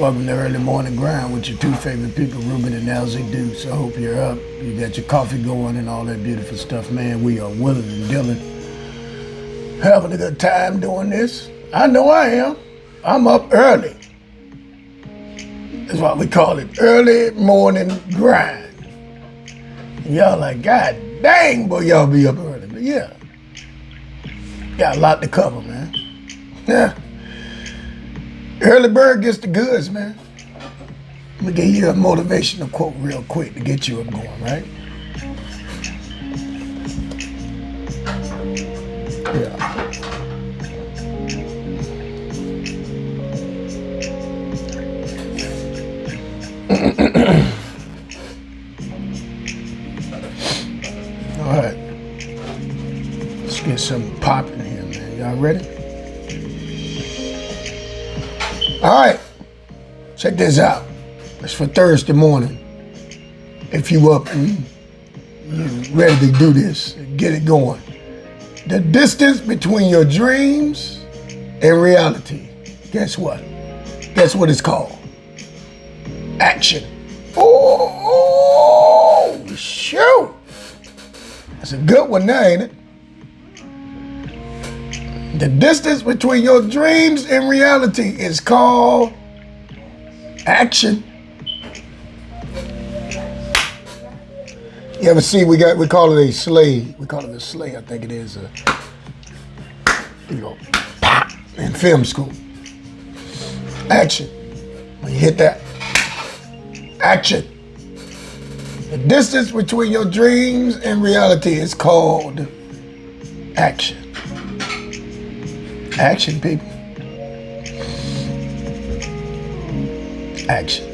Welcome to Early Morning Grind with your two favorite people, Ruben and Elsie Dukes. I hope you're up. You got your coffee going and all that beautiful stuff, man. We are willing and Dylan having a good time doing this. I know I am. I'm up early. That's why we call it Early Morning Grind. And y'all like, God dang, boy, y'all be up early. But yeah, got a lot to cover, man. Yeah. Early bird gets the goods, man. Let me give you a motivational quote real quick to get you up going, right? Yeah. All right. Let's get something popping here, man. Y'all ready? All right, check this out. It's for Thursday morning. If you up and you ready to do this, get it going. The distance between your dreams and reality. Guess what? Guess what it's called? Action. Oh, shoot. That's a good one now, ain't it? The distance between your dreams and reality is called action. You ever see, we call it a sleigh. We call it a sleigh, I think it is. Pop, in film school. Action. When you hit that, action. The distance between your dreams and reality is called action. Action, people. Action.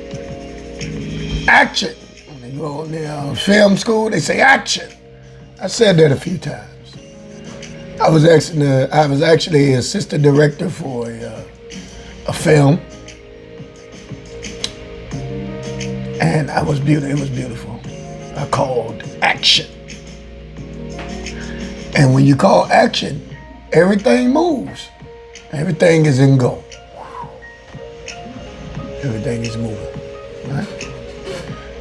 Action. When you go on film school, they say action. I said that a few times. I was actually assistant director for a film, and it was beautiful. I called action, and when you call action, everything moves. Everything is in go. Everything is moving.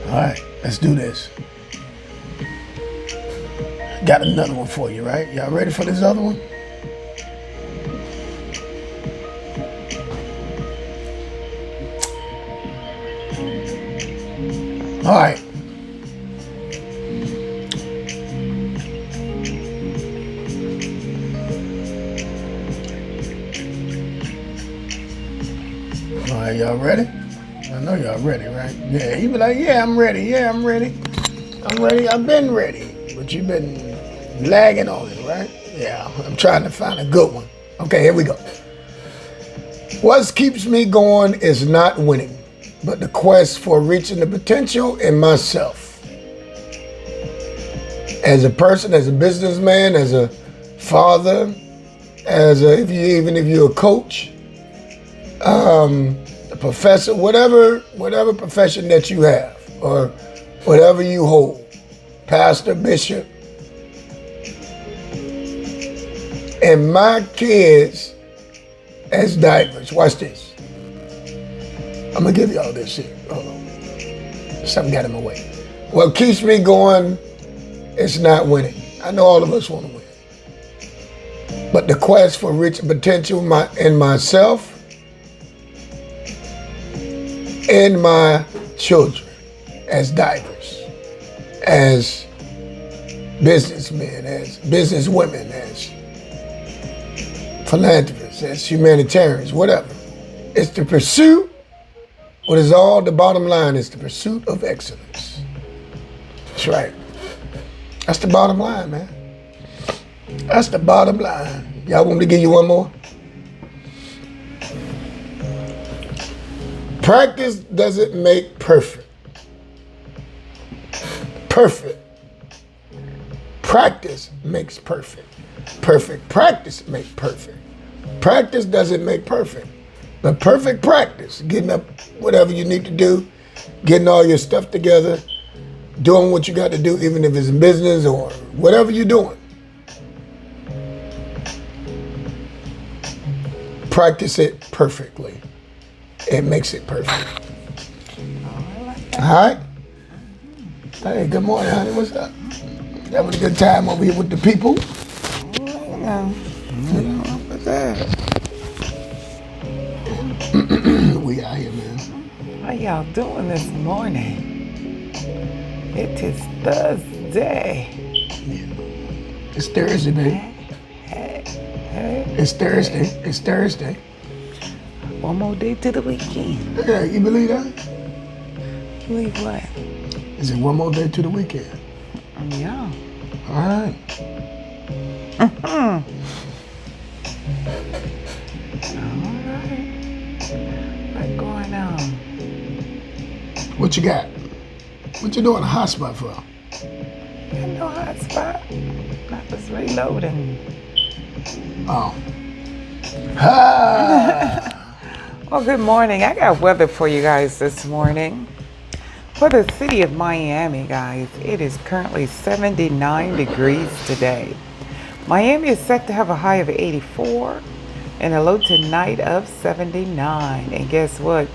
All right, let's do this. Got another one for you, right? Y'all ready for this other one? All right. All right, y'all ready? I know y'all ready, right? Yeah, he be like, yeah, I'm ready. Yeah, I'm ready. I'm ready. I've been ready. But you've been lagging on it, right? Yeah, I'm trying to find a good one. Okay, here we go. What keeps me going is not winning, but the quest for reaching the potential in myself. As a person, as a businessman, as a father, even if you're a coach, a professor, whatever profession that you have, or whatever you hold, pastor, bishop, and my kids as divers. Watch this. I'm gonna give y'all this shit. Hold on. Something got in my way. What keeps me going is not winning. I know all of us want to win, but the quest for reaching potential in myself and my children as divers, as businessmen, as businesswomen, as philanthropists, as humanitarians, whatever. It's the pursuit, what is all the bottom line is the pursuit of excellence. That's right. That's the bottom line, man. That's the bottom line. Y'all want me to give you one more? Practice doesn't make perfect. Perfect. Practice makes perfect. Perfect practice makes perfect. Practice doesn't make perfect, but perfect practice, getting up whatever you need to do, getting all your stuff together, doing what you got to do, even if it's in business or whatever you're doing. Practice it perfectly. It makes it perfect. All right. Hey, good morning, honey. What's up? Having a good time over here with the people? What's that? We out here, man. How y'all doing this morning? It is Thursday. It's Thursday, baby. Hey. It's Thursday. It's Thursday. One more day to the weekend. Yeah, you believe that? Believe what? Is it one more day to the weekend? Yeah. All right. All right. What's going on? What you got? What you doing a hotspot for? Got no hot spot. I was reloading. Oh. Ha! Well, good morning. I got weather for you guys this morning. For the city of Miami, guys, it is currently 79 degrees today. Miami is set to have a high of 84 and a low tonight of 79. And guess what?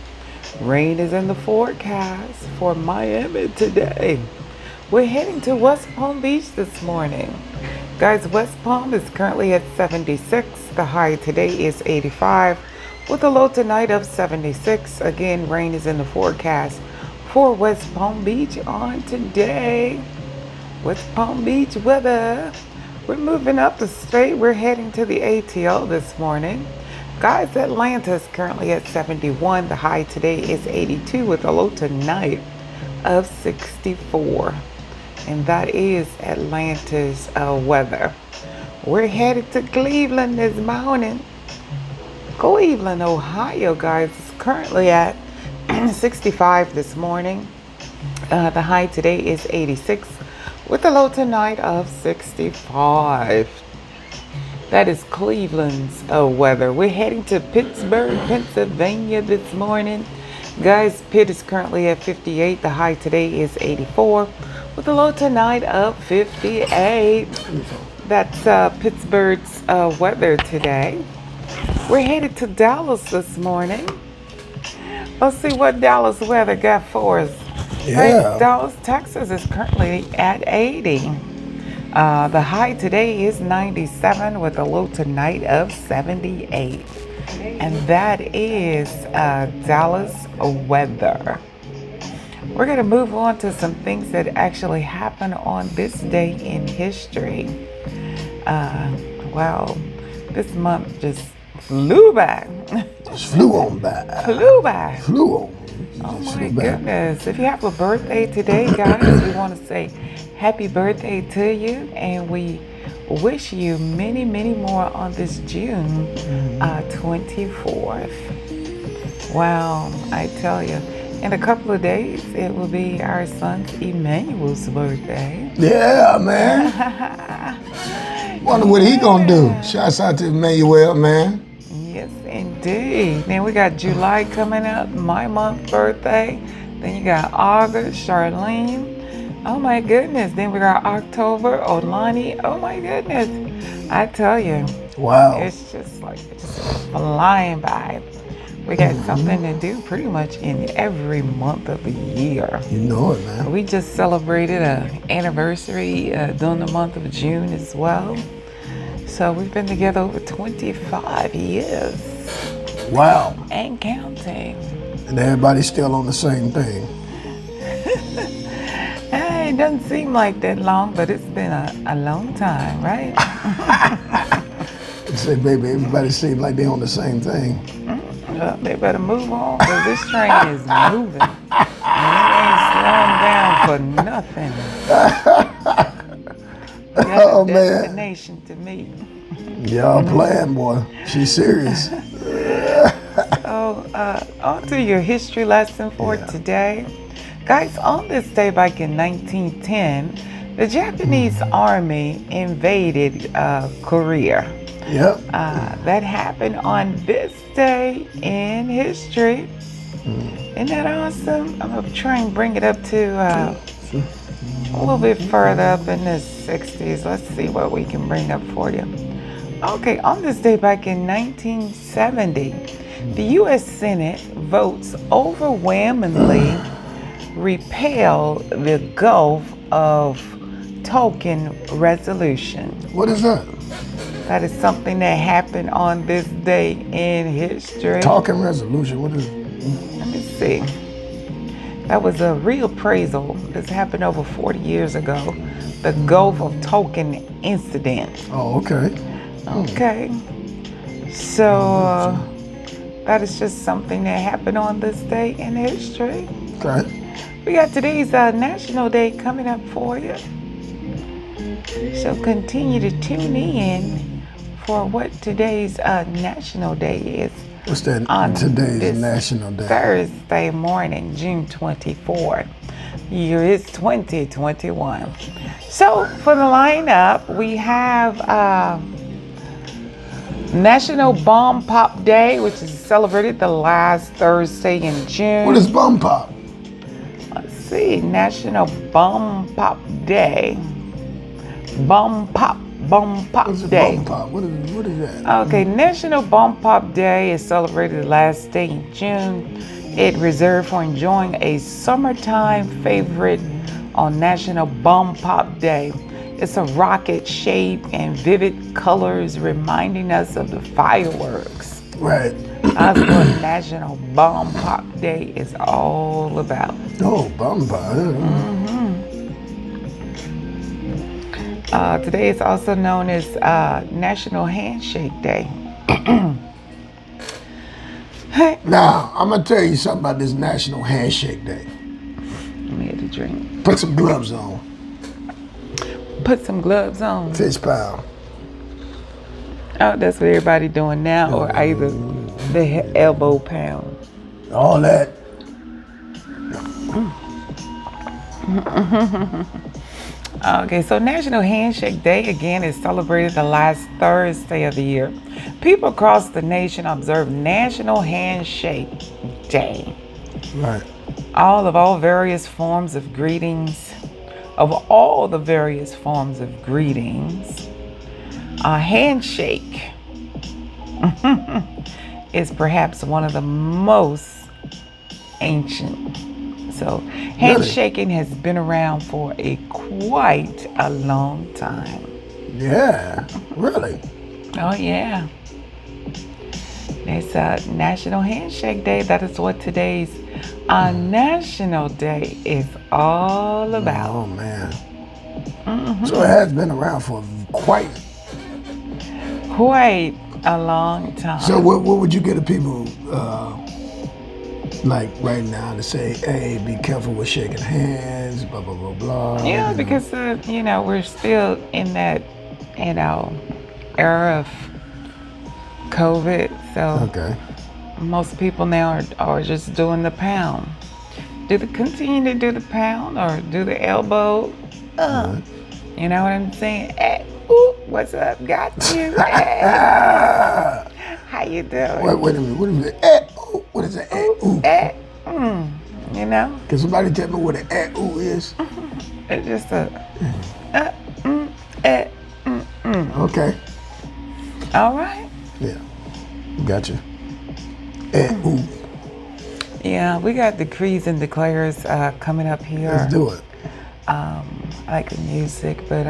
Rain is in the forecast for Miami today. We're heading to West Palm Beach this morning. Guys, West Palm is currently at 76. The high today is 85 with a low tonight of 76. Again, rain is in the forecast for West Palm Beach on today. West Palm Beach weather. We're moving up the state. We're heading to the ATL this morning. Guys, Atlanta is currently at 71. The high today is 82 with a low tonight of 64. And that is Atlanta's weather. We're headed to Cleveland this morning. Cleveland, Ohio, guys, is currently at 65 this morning. The high today is 86 with a low tonight of 65. That is Cleveland's weather. We're heading to Pittsburgh, Pennsylvania this morning. Guys, Pitt is currently at 58. The high today is 84 with a low tonight of 58. That's Pittsburgh's weather today. We're headed to Dallas this morning. Let's see what Dallas weather got for us. Yeah. Right, Dallas, Texas is currently at 80. The high today is 97 with a low tonight of 78. And that is Dallas weather. We're going to move on to some things that actually happened on this day in history. Well, this month just flew by. Just flew on by. Flew by. Flew on. Oh my goodness. If you have a birthday today, guys, we want to say happy birthday to you. And we wish you many, many more on this June 24th. Wow, I tell you. In a couple of days, it will be our son Emmanuel's birthday. Yeah, man. Wonder what he gonna do. Shouts out to Emmanuel, man. Yes, indeed. Then we got July coming up, my month birthday. Then you got August, Charlene. Oh my goodness. Then we got October, Olani. Oh my goodness. I tell you. Wow. It's just like it's just flying by. We got something to do pretty much in every month of the year. You know it, man. We just celebrated an anniversary during the month of June as well. So we've been together over 25 years. Wow. And counting. And everybody's still on the same thing. Hey, it doesn't seem like that long, but it's been a long time, right? Say, baby, everybody seems like they're on the same thing. Well, they better move on, because this train is moving. And it ain't slowing down for nothing. We got a destination to meet. Y'all playing, boy. She's serious. So, on to your history lesson for today. Guys, on this day back in 1910, the Japanese army invaded Korea. Yep. That happened on this day in history. Isn't that awesome? I'm going to try and bring it up to a little bit further up in the 60s. Let's see what we can bring up for you. Okay, on this day back in 1970, The U.S. Senate votes overwhelmingly repeal the Gulf of Tonkin resolution. What is that? That is something that happened on this day in history. Talking resolution. What is it? Let me see. That was a reappraisal. This happened over 40 years ago. The Gulf of Tonkin incident. Oh, okay. Okay. So that is just something that happened on this day in history. Okay. We got today's National Day coming up for you. So continue to tune in for what today's National Day is. What's that? On Today's this National Day. Thursday morning, June 24th. Year is 2021. So for the lineup, we have National Bomb Pop Day, which is celebrated the last Thursday in June. What is Bomb Pop? Let's see, National Bomb Pop Day. Bomb Pop Day. Bomb Pop? What is that? Okay, National Bomb Pop Day is celebrated the last day in June. It reserved for enjoying a summertime favorite on National Bomb Pop Day. It's a rocket shape and vivid colors reminding us of the fireworks. Right. That's what National Bomb Pop Day is all about. Oh, Bomb Pop. Today is also known as National Handshake Day. Now, I'm going to tell you something about this National Handshake Day. Let me get a drink. Put some gloves on. Put some gloves on. Fist pound. Oh, that's what everybody doing now, or either the elbow pound. All that. Okay, so National Handshake Day again is celebrated the last Thursday of the year. People across the nation observe National Handshake Day. Right. All various forms of greetings, all the various forms of greetings, a handshake is perhaps one of the most ancient. So handshaking has been around for quite a long time. Yeah, really? Oh yeah. It's National Handshake Day. That is what today's National Day is all about. Oh man. So it has been around for quite a long time. So what would you get to people like right now to say, hey, be careful with shaking hands, blah, blah, blah, blah. Yeah, because, we're still in that, era of COVID. So okay. Most people now are just doing the pound. Continue to do the pound or do the elbow. You know what I'm saying? Hey, ooh, what's up? Got you. Hey. How you doing? Wait a minute. What is it? What is it? Ooh. Can somebody tell me what an ooh is? It's just a Okay. All right. Yeah. Gotcha. Ooh. Yeah, we got decrees and declares coming up here. Let's do it. I like the music, but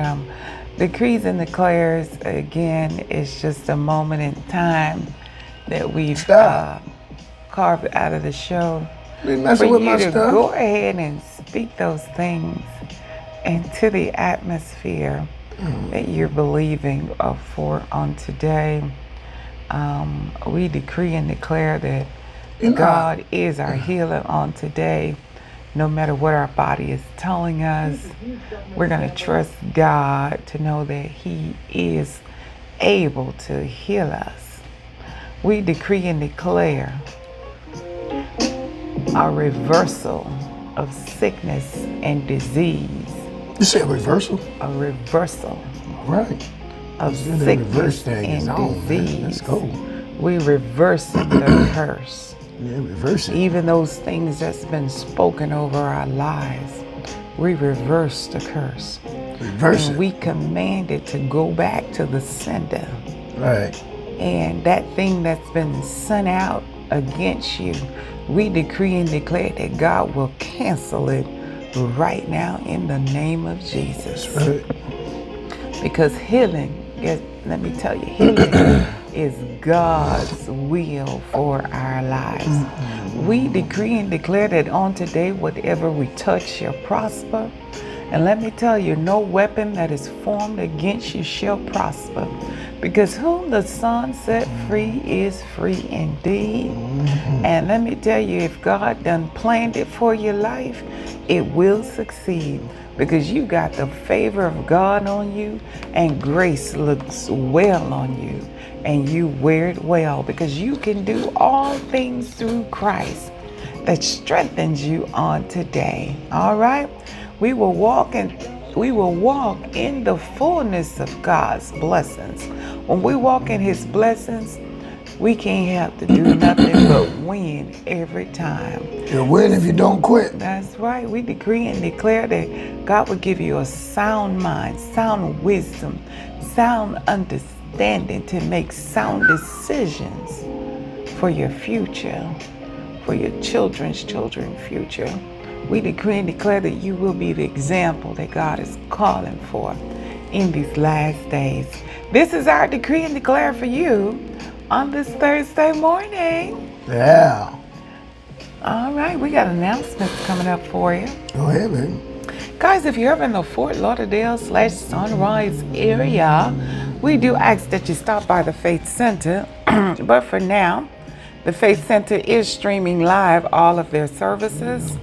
decrees and declares again is just a moment in time that we've carved out of the show for you to go ahead and speak those things into the atmosphere that you're believing for on today. We decree and declare that God is our healer on today. No matter what our body is telling us, we're going to trust God to know that He is able to heal us. We decree and declare a reversal of sickness and disease. You say a reversal? A reversal. All right. Of sickness and disease. Let's go. We reverse the curse. Yeah, reverse it. Even those things that's been spoken over our lives, we reverse the curse. Reverse and it. We command it to go back to the sender. Right. And that thing that's been sent out against you, we decree and declare that God will cancel it right now in the name of Jesus. That's right. Because healing, let me tell you, healing is God's will for our lives. We decree and declare that on today, whatever we touch shall prosper. And let me tell you, no weapon that is formed against you shall prosper. Because whom the Son set free is free indeed. And let me tell you, if God done planned it for your life, it will succeed. Because you got the favor of God on you, and grace looks well on you, and you wear it well, because you can do all things through Christ that strengthens you on today. All right? We will walk in the fullness of God's blessings. When we walk in His blessings, we can't have to do nothing but win every time. You'll win if you don't quit. That's right. We decree and declare that God will give you a sound mind, sound wisdom, sound understanding to make sound decisions for your future, for your children's future. We decree and declare that you will be the example that God is calling for in these last days. This is our decree and declare for you on this Thursday morning. Yeah. All right, we got announcements coming up for you. Go ahead, baby. Guys, if you're ever in the Fort Lauderdale/Sunrise area, we do ask that you stop by the Faith Center. But for now, the Faith Center is streaming live all of their services.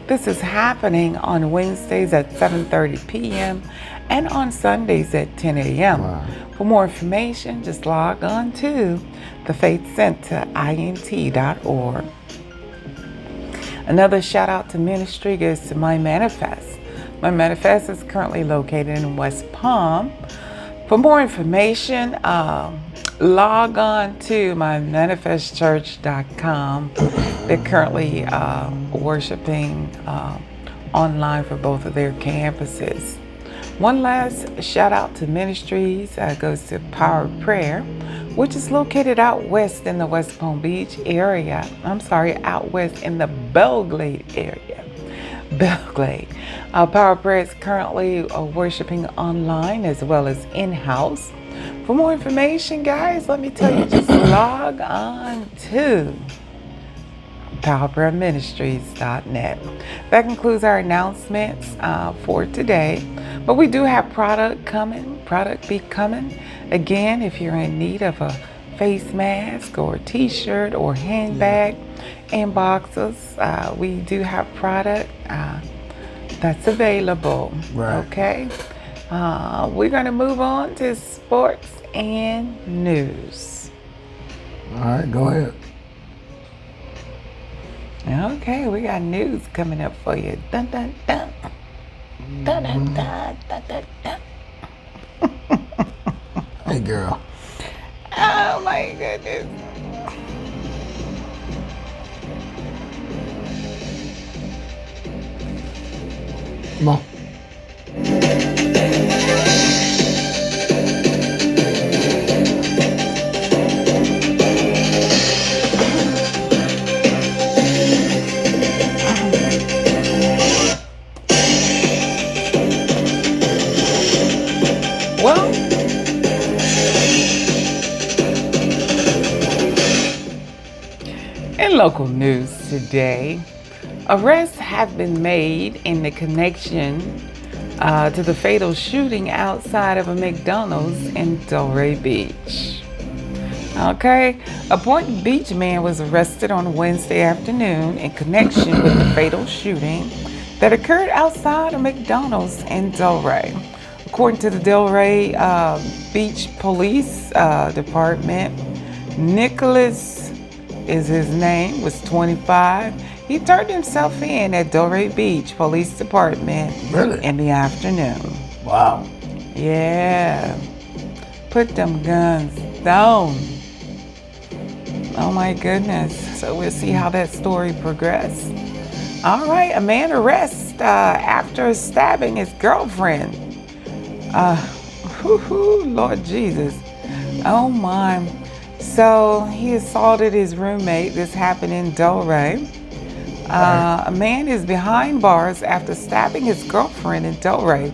This is happening on Wednesdays at 7:30 p.m. and on Sundays at 10 a.m. Wow. For more information, just log on to thefaithcenterint.org. Another shout out to ministry goes to My Manifest. My Manifest is currently located in West Palm. For more information, log on to mymanifestchurch.com. They're currently worshiping online for both of their campuses. One last shout out to ministries goes to Power of Prayer, which is located out west in the West Palm Beach area. Out west in the Belgrade area. Power of Prayer is currently worshiping online as well as in-house. For more information, guys, let me tell you, just log on to powerprayerministries.net. That concludes our announcements for today. But we do have product be coming. Again, if you're in need of a face mask or a t-shirt or handbag, inbox us. We do have product that's available. Right. Okay. We're going to move on to sports and news. All right, go ahead. Okay, we got news coming up for you. Dun, dun, dun. Dun, dun, dun, dun, dun, dun. Hey, girl. Oh, my goodness. Come on. Well, in local news today, arrests have been made in the connection to the fatal shooting outside of a McDonald's in Delray Beach. Okay, a Point Beach man was arrested on Wednesday afternoon in connection with the fatal shooting that occurred outside of McDonald's in Delray. According to the Delray Beach Police Department, Nicholas is his name, was 25. He turned himself in at Delray Beach Police Department in the afternoon. Wow. Yeah. Put them guns down. Oh my goodness. So we'll see how that story progresses. All right, a man arrested after stabbing his girlfriend. Lord Jesus. Oh my. So he assaulted his roommate. This happened in Delray. A man is behind bars after stabbing his girlfriend in Delray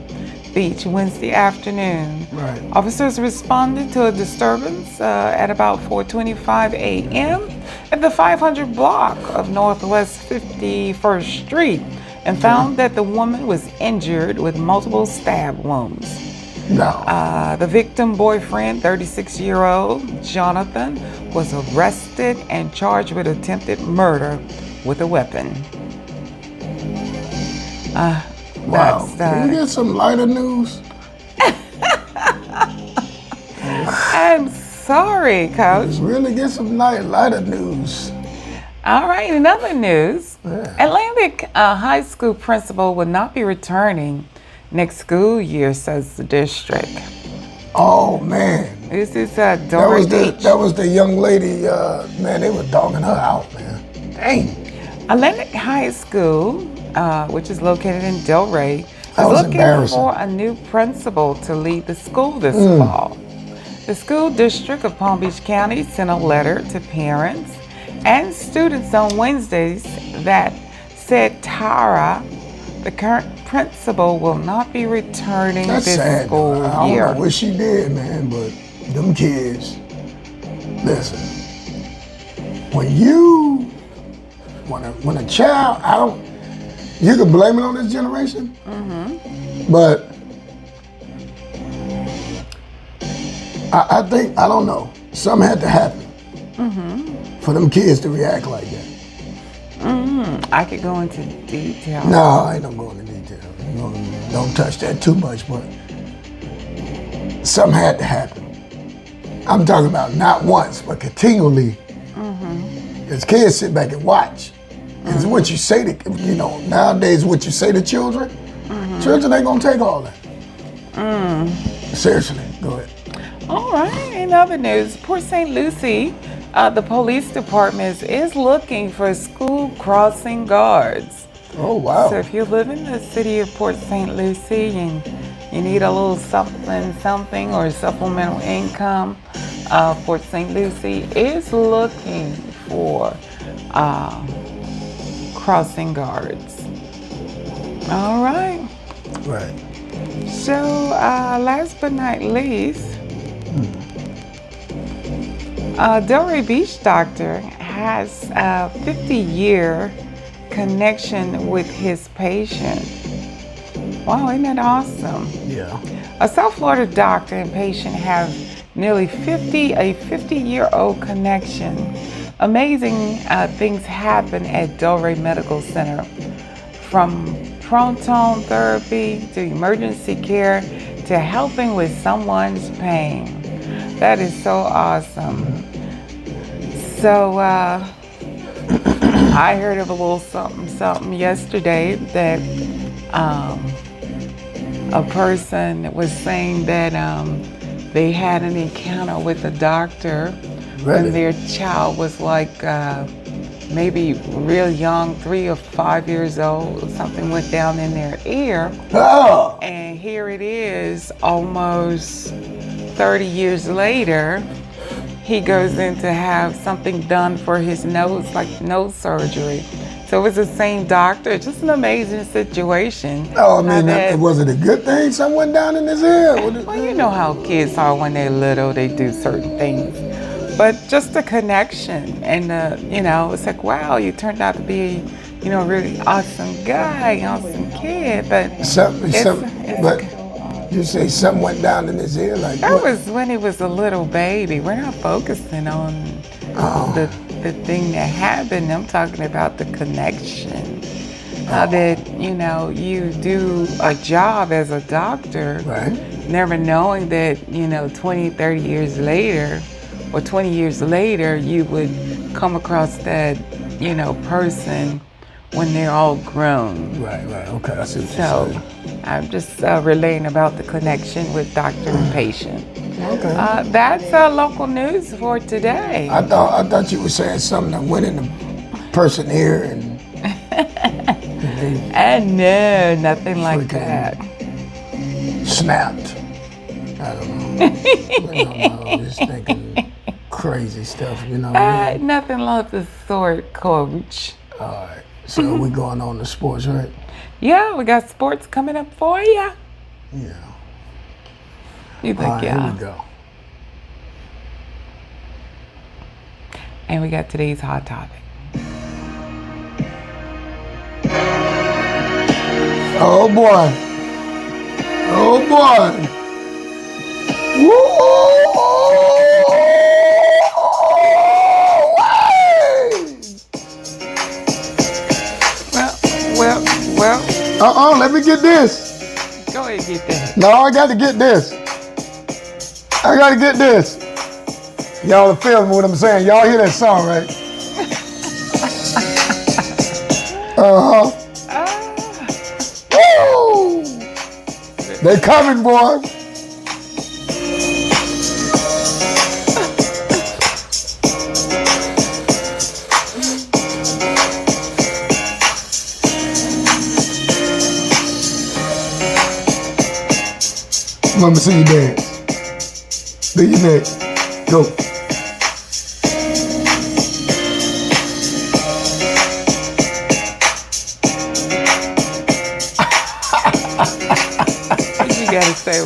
Beach Wednesday afternoon. Right. Officers responded to a disturbance at about 4:25 a.m. at the 500 block of Northwest 51st Street and found that the woman was injured with multiple stab wounds. No. The victim boyfriend, 36-year-old Jonathan, was arrested and charged with attempted murder with a weapon. Wow. Can you get some lighter news? I'm sorry, Coach. Let's really get some lighter news. All right, in other news, Atlantic High School principal will not be returning next school year, says the district. Oh, man. This is Delray Beach. That was the young lady, man, they were dogging her out, man. Dang. Atlantic High School, which is located in Delray, That is was looking embarrassing. for a new principal to lead the school this fall. The school district of Palm Beach County sent a letter to parents and students on Wednesdays that said Tara, the current principal, will not be returning That's this sad. school I year. don't know what she did, man, but them kids, listen, when a child, you can blame it on this generation, but I think, I don't know, something had to happen for them kids to react like that. I could go into detail. No, I ain't gonna go into detail. Don't touch that too much, but something had to happen. I'm talking about not once, but continually. As kids sit back and watch. It's what you say to, nowadays what you say to children, children ain't gonna take all that. Seriously, go ahead. All right, in other news, Port St. Lucie, the police department is looking for school crossing guards. Oh, wow. So if you live in the city of Port St. Lucie and you need a little something or supplemental income, Port St. Lucie is looking for crossing guards. All right. Right. So last but not least, Delray Beach doctor has a 50-year connection with his patient. Wow, isn't that awesome? Yeah. A South Florida doctor and patient have nearly a 50-year-old connection. Amazing things happen at Delray Medical Center, from proton therapy to emergency care to helping with someone's pain. That is so awesome. So I heard of a little something yesterday that a person was saying that they had an encounter with a doctor when their child was like maybe real young, 3 or 5 years old. Something went down in their ear. Oh. And here it is, almost 30 years later, he goes in to have something done for his nose, like nose surgery. So it was the same doctor. Just an amazing situation. Oh, I mean, was it a good thing? Something went down in his ear? Well, you know how kids are when they're little, they do certain things. But just a connection, and it's like, wow, you turned out to be, a really awesome guy, awesome kid. But you say something went down in his ear, like that what? was when he was a little baby. We're not focusing on the thing that happened. I'm talking about the connection. How that you do a job as a doctor, Right. never knowing that 20, 30 years later, or 20 years later, you would come across that person when they're all grown. Right. Okay, I see what So you're saying. I'm just relaying about the connection with doctor and patient. Okay. That's local news for today. I thought you were saying something that went in the person's ear and And no, nothing like Freaking- that. snapped. I don't know. I'm just thinking crazy stuff, Nothing of the sort, Coach. All right. So we going on to sports, right? Yeah, we got sports coming up for you. Yeah. You think, All right, yeah? here we go. And we got today's hot topic. Oh boy. Oh boy. Well. Let me get this. Go ahead and get that. No, I got to get this. Y'all are feeling what I'm saying. Y'all hear that song, right? Woo! They coming, boy. Let me see you dance. Do your next. Go. What you gotta say?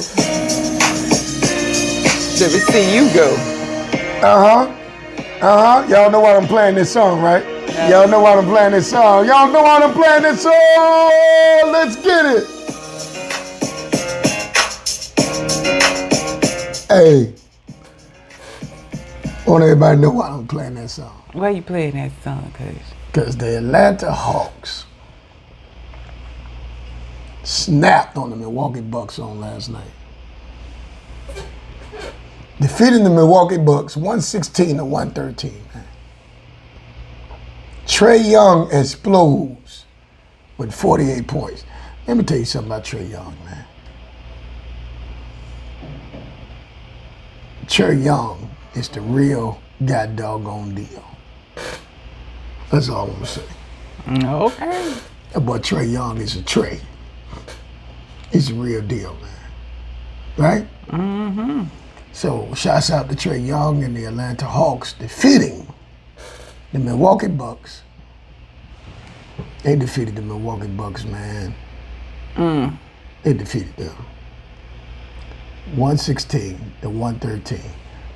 Let me see you go. Y'all know why I'm playing this song, right? Y'all know why I'm playing this song. Let's get it. Hey. I want everybody to know why I'm playing that song. Why you playing that song, Coach? Because the Atlanta Hawks snapped on the Milwaukee Bucks on last night. Defeating the Milwaukee Bucks 116-113. Man. Trae Young explodes with 48 points. Let me tell you something about Trae Young, man. Trae Young is the real god doggone deal. That's all I'm gonna say. Okay. That boy Trae Young is a Trae. He's a real deal, man. Right? Mm-hmm. So shouts out to Trae Young and the Atlanta Hawks defeating the Milwaukee Bucks. They defeated the Milwaukee Bucks, man. They defeated them. 116-113.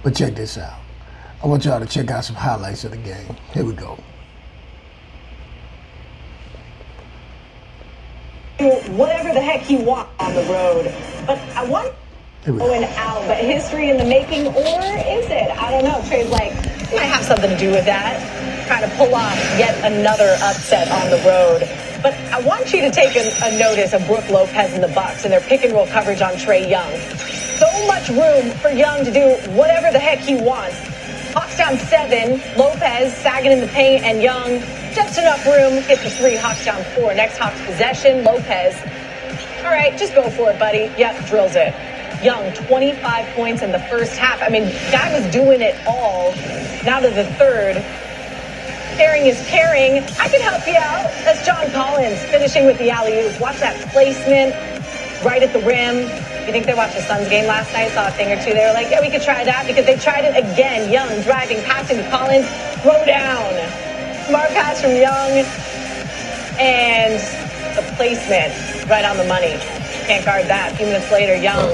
But check this out. I want y'all to check out some highlights of the game. Here we go. Whatever the heck you want on the road. But I want going out, but history in the making, or is it? I don't know. Trey's like, it might have something to do with that. Trying to pull off yet another upset on the road. But I want you to take a notice of Brooke Lopez and the Bucks and their pick and roll coverage on Trae Young. So much room for Young to do whatever the heck he wants. Hawks down 7, Lopez sagging in the paint, and Young just enough room, hit the 3, Hawks down 4. Next Hawks possession, Lopez. All right, just go for it, buddy. Yep, drills it. Young, 25 points in the first half. I mean, guy was doing it all. Now to the third. Caring is caring. I can help you out. That's John Collins finishing with the alley-oop. Watch that placement right at the rim. You think they watched the Suns game last night, saw a thing or two? They were like, yeah, we could try that, because they tried it again. Young driving, passing to Collins, throw down. Smart pass from Young. And the placement right on the money. Can't guard that. A few minutes later, Young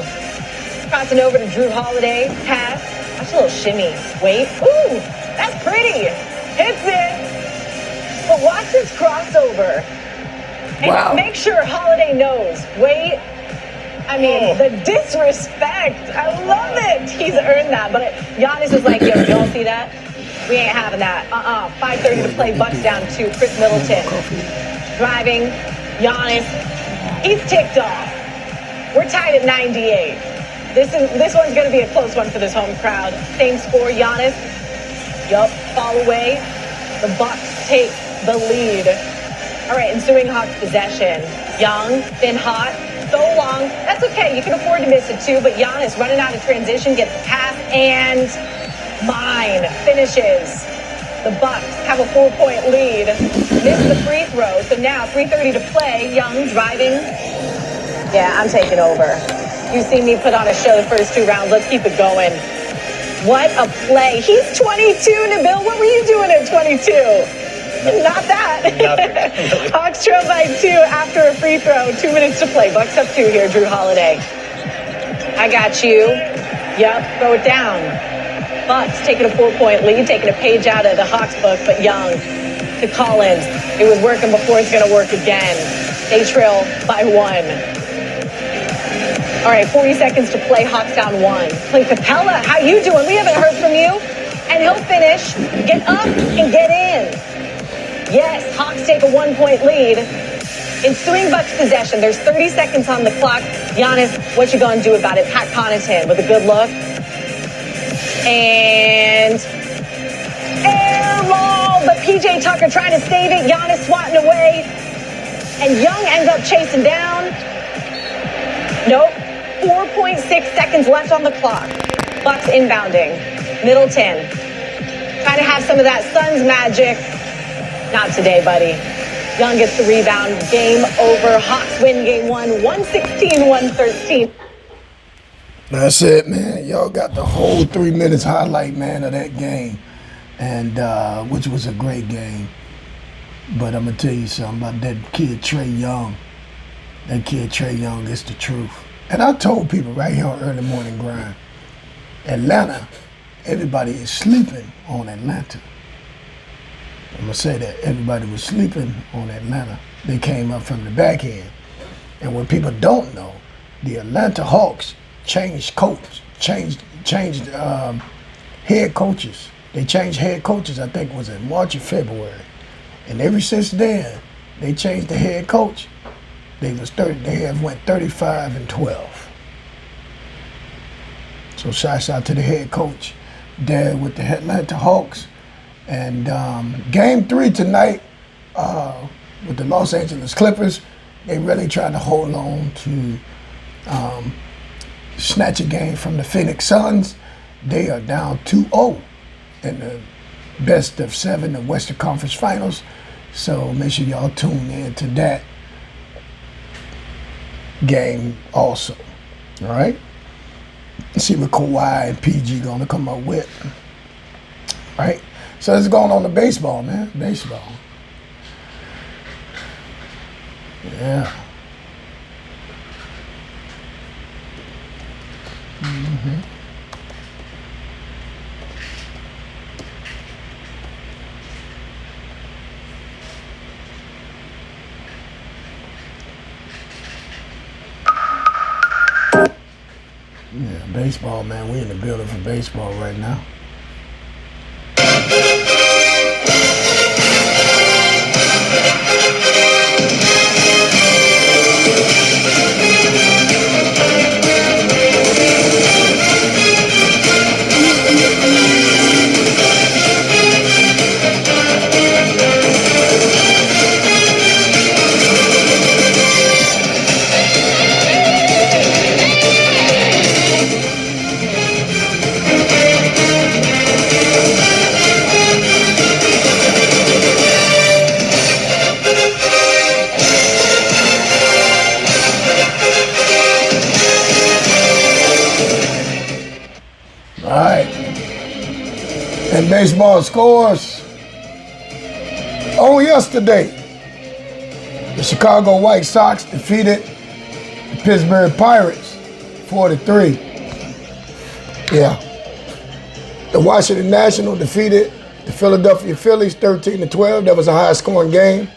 crossing over to Drew Holiday. Pass. Watch a little shimmy. Wait. Ooh, that's pretty. Hits it. But watch this crossover. And make sure Holiday knows. Wait. I mean, the disrespect. I love it. He's earned that. But Giannis is like, yo, y'all see that? We ain't having that. 5:30 to play. Bucks down 2. Chris Middleton driving. Giannis. He's ticked off. We're tied at 98. This one's going to be a close one for this home crowd. Same score, Giannis. Yup, fall away. The Bucks take the lead. All right, ensuing Hawks possession. Young, been hot, so long. That's okay, you can afford to miss it too, but Giannis running out of transition, gets the pass, and mine finishes. The Bucks have a 4-point lead. Missed the free throw, so now 3:30 to play. Young driving. Yeah, I'm taking over. You see me put on a show the first 2 rounds. Let's keep it going. What a play. He's 22, Nabil. What were you doing at 22? Not that. Nothing. Hawks trail by 2 after a free throw. 2 minutes to play. Bucks up 2 here, Drew Holiday. I got you. Yep, throw it down. Bucks taking a 4-point lead, taking a page out of the Hawks book, but Young to Collins. It was working before, it's going to work again. They trail by 1. All right, 40 seconds to play. Hawks down 1. Clint Capella, how you doing? We haven't heard from you. And he'll finish, get up, and get in. Yes, Hawks take a 1-point lead. Ensuing Bucks possession. There's 30 seconds on the clock. Giannis, what you gonna do about it? Pat Connaughton with a good look. And air ball, but PJ Tucker trying to save it. Giannis swatting away. And Young ends up chasing down. Nope. 4.6 seconds left on the clock. Bucks inbounding. Middleton. Trying to have some of that Suns magic. Not today, buddy. Young gets the rebound. Game over. Hawks win game 1, 116-113. That's it, man. Y'all got the whole 3 minutes highlight, man, of that game, and which was a great game. But I'm gonna tell you something about that kid Trae Young. That kid Trae Young is the truth. And I told people right here on Early Morning Grind, Atlanta, everybody is sleeping on Atlanta. I'm gonna say that everybody was sleeping on Atlanta. They came up from the back end, and what people don't know, the Atlanta Hawks changed head coaches. They changed head coaches, I think it was in March or February. And ever since then, they changed the head coach. They have went 35-12. So shouts out to the head coach there with the Atlanta Hawks. And game 3 tonight with the Los Angeles Clippers, they really trying to hold on to snatch a game from the Phoenix Suns. They are down 2-0 in the best of 7 of Western Conference Finals. So make sure y'all tune in to that game also. All right? Let's see what Kawhi and PG gonna come up with. All right? So let's go on to baseball, man. Baseball. Yeah. Mm-hmm. Yeah, baseball, man. We in the building for baseball right now. All right. And baseball scores. On yesterday, the Chicago White Sox defeated the Pittsburgh Pirates 4-3. Yeah. The Washington National defeated the Philadelphia Phillies 13-12. That was a high scoring game.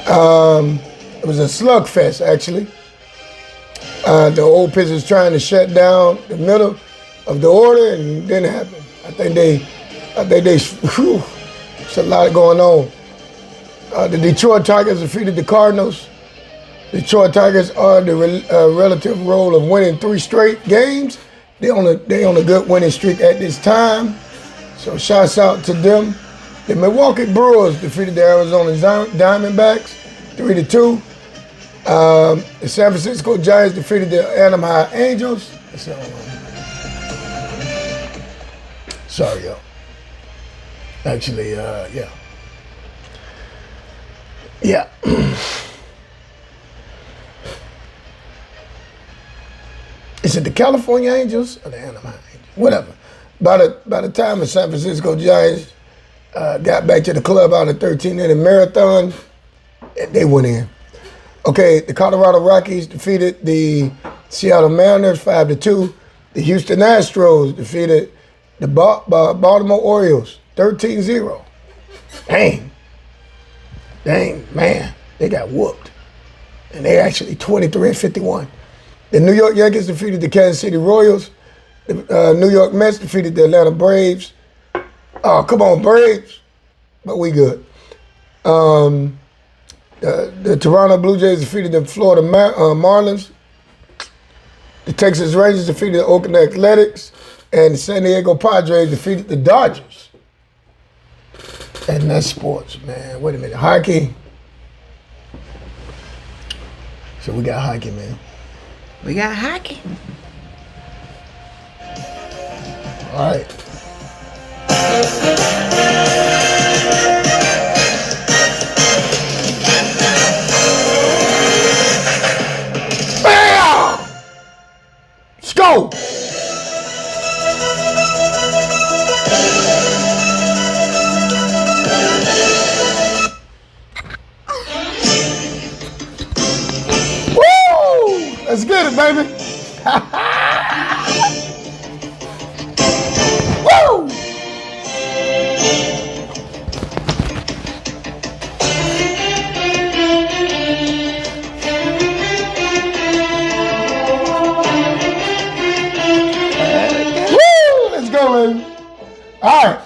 It was a slugfest, actually. The old pitchers trying to shut down the middle of the order, and it didn't happen. I think they, whew, there's a lot going on. The Detroit Tigers defeated the Cardinals. Detroit Tigers are the relative role of winning 3 straight games. They on a good winning streak at this time. So shouts out to them. The Milwaukee Brewers defeated the Arizona Diamondbacks 3-2. The San Francisco Giants defeated the Anaheim Angels. Sorry, y'all. Actually, yeah. Yeah. Is it the California Angels or the Anaheim Angels? Whatever. By the time the San Francisco Giants got back to the club out of 13-inning marathon, they went in. Okay, the Colorado Rockies defeated the Seattle Mariners 5-2. The Houston Astros defeated the Baltimore Orioles 13-0. Dang, man, they got whooped. And they actually 23-51. The New York Yankees defeated the Kansas City Royals. The New York Mets defeated the Atlanta Braves. Oh, come on, Braves. But we good. The Toronto Blue Jays defeated the Florida Marlins. The Texas Rangers defeated the Oakland Athletics. And the San Diego Padres defeated the Dodgers. And that's sports, man. Wait a minute. Hockey. So we got hockey, man. We got hockey. All right. Bam! Let's go! Woo! Let's get it, baby. Woo! Let's go, baby. All right.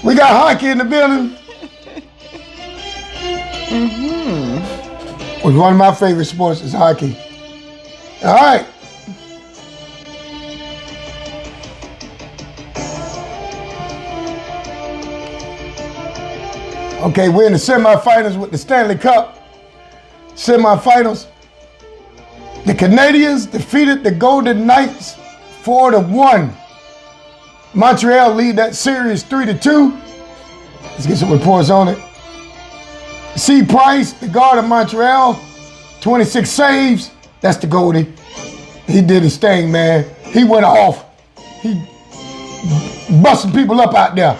We got hockey in the building. Well, one of my favorite sports is hockey. All right. Okay, we're in the semifinals with the Stanley Cup. Semifinals. The Canadiens defeated the Golden Knights 4-1. Montreal lead that series 3-2. Let's get some reports on it. C. Price, the guard of Montreal, 26 saves. That's the goalie. He did his thing, man. He went off. He busting people up out there.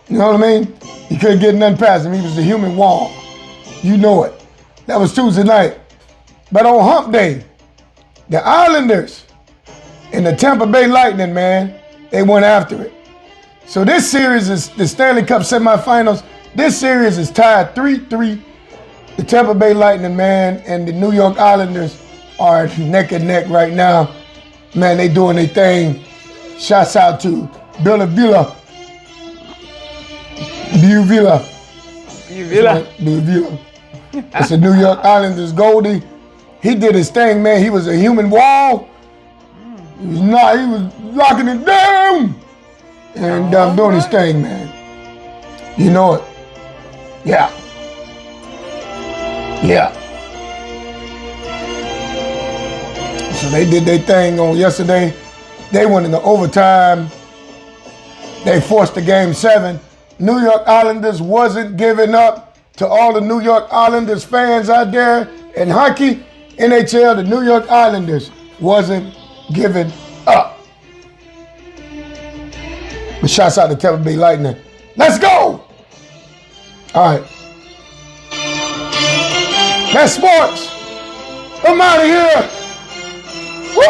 You know what I mean? He couldn't get nothing past him. He was the human wall. You know it. That was Tuesday night. But on Hump Day, the Islanders and the Tampa Bay Lightning, man, they went after it. So this series is the Stanley Cup semifinals. This series is tied 3-3. The Tampa Bay Lightning, man, and the New York Islanders are neck and neck right now. Man, they doing their thing. Shouts out to Buvila. It's a New York Islanders goalie. He did his thing, man. He was a human wall. He was locking it down. And doing his thing, man. You know it. Yeah. Yeah. So they did their thing on yesterday. They went into overtime. They forced the game 7. New York Islanders wasn't giving up. To all the New York Islanders fans out there in hockey, NHL, the New York Islanders wasn't giving up. But shouts out to Tampa Bay Lightning. Let's go! All right. That's sports. I'm out of here. Woo!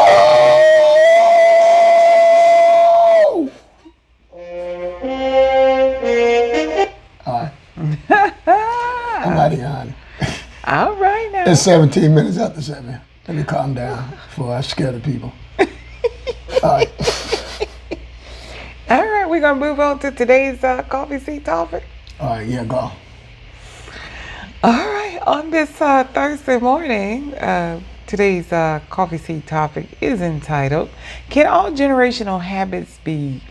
All right. I'm out of here, honey. All right now. It's 17 minutes after 7. Let me calm down before I scare the people. All right. All right, we're going to move on to today's coffee seat topic. All right, yeah, go. All right, on this Thursday morning, today's coffee seat topic is entitled, Can All Generational Habits Be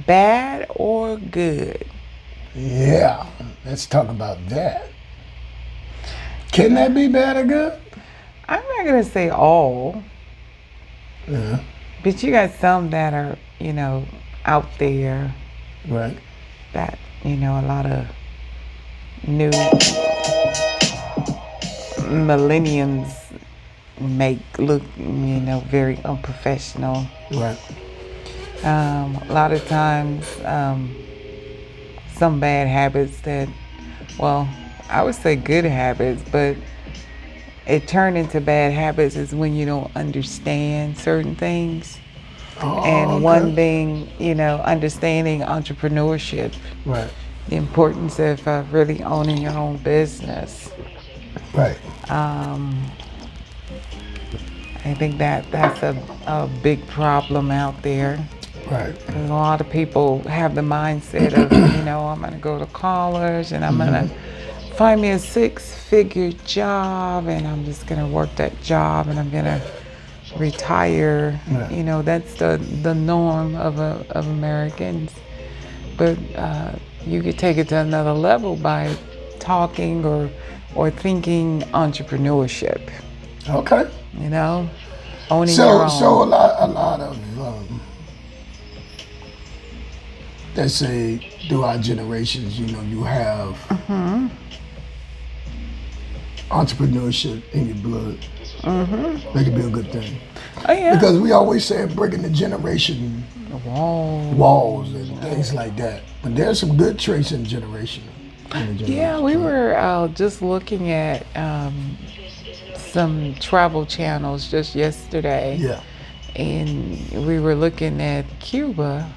Bad or Good? Yeah, let's talk about that. Can that be bad or good? I'm not going to say all. Yeah. But you got some that are, out there. Right. That, a lot of new millenniums make look, very unprofessional. Right. A lot of times, some bad habits that, well, I would say good habits, but it turned into bad habits is when you don't understand certain things. And one being, understanding entrepreneurship, Right. the importance of really owning your own business. Right. I think that's a big problem out there. Right. A lot of people have the mindset of, I'm going to go to college and I'm going to find me a 6-figure job and I'm just going to work that job and I'm going to retire. Right. That's the norm of Americans. But you could take it to another level by talking or thinking entrepreneurship. Okay. Owning your own. So a lot of let's say through our generations, you have entrepreneurship in your blood. That could be a good thing. Oh yeah. Because we always say breaking the generation walls and things like that. But there's some good traits in generation. Yeah, we were just looking at some travel channels just yesterday. Yeah. And we were looking at Cuba.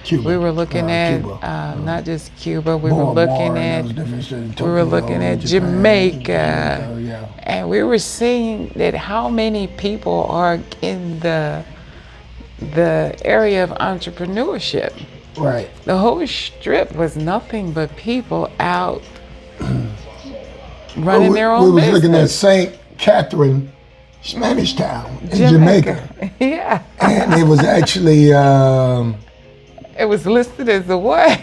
Cuba. We were looking at Cuba. not just Cuba. We were looking at Jamaica, and we were seeing that how many people are in the area of entrepreneurship. Right. The whole strip was nothing but people out running their own business. We was looking at St. Catherine, Spanish Town in Jamaica. Yeah. And it was actually it was listed as the what?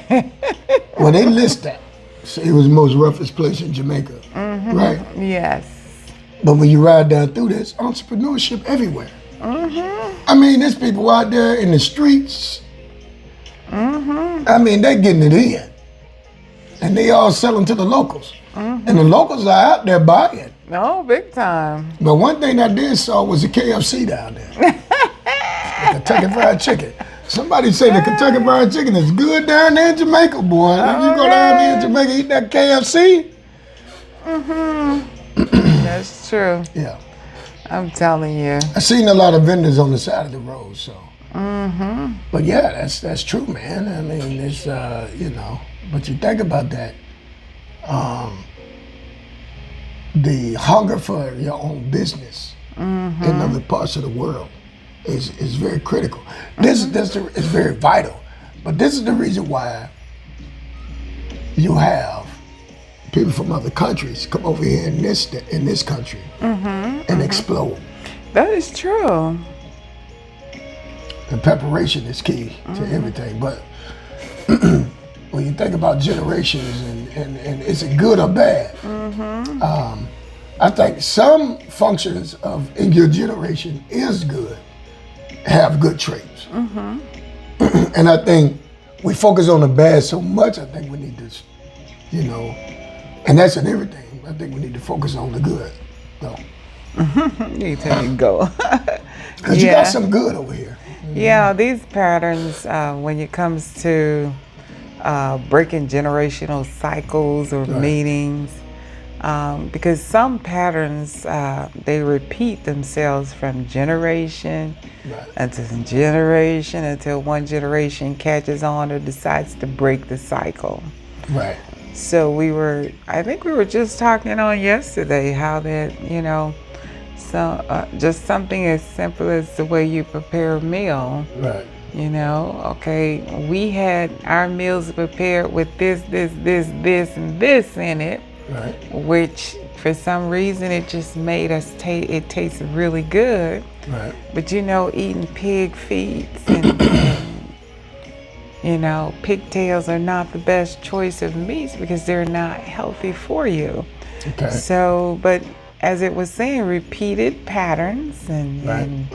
Well, they list that. So it was the most roughest place in Jamaica, right? Yes. But when you ride down through, there's entrepreneurship everywhere. I mean, there's people out there in the streets. I mean, they're getting it in. And they all selling to the locals. And the locals are out there buying. No, big time. But one thing I did saw was a KFC down there. The Kentucky Fried Chicken. Somebody say the Kentucky Fried Chicken is good down there in Jamaica, boy. If you go down there in Jamaica, eat that KFC. That's true. Yeah. I'm telling you. I seen a lot of vendors on the side of the road, so. But yeah, that's true, man. I mean, it's but you think about that. The hunger for your own business in other parts of the world is very critical. This is very vital. But this is the reason why you have people from other countries come over here in this country and explode. That is true. The preparation is key to everything. But when you think about generations and is it good or bad? I think some functions in your generation is good, have good traits. And I think we focus on the bad so much, I think we need to, and that's in everything. I think we need to focus on the good, though. You tell me go. Because you got some good over here. Yeah, these patterns, when it comes to breaking generational cycles or meanings, because some patterns, they repeat themselves from generation until generation until one generation catches on or decides to break the cycle. Right. So I think we were just talking on yesterday how that, so just something as simple as the way you prepare a meal. Right. Okay, we had our meals prepared with this, and this in it. Right. Which for some reason it just made us it tastes really good. Right. But eating pig feet and pigtails are not the best choice of meats because they're not healthy for you. Okay. So, but as it was saying, repeated patterns and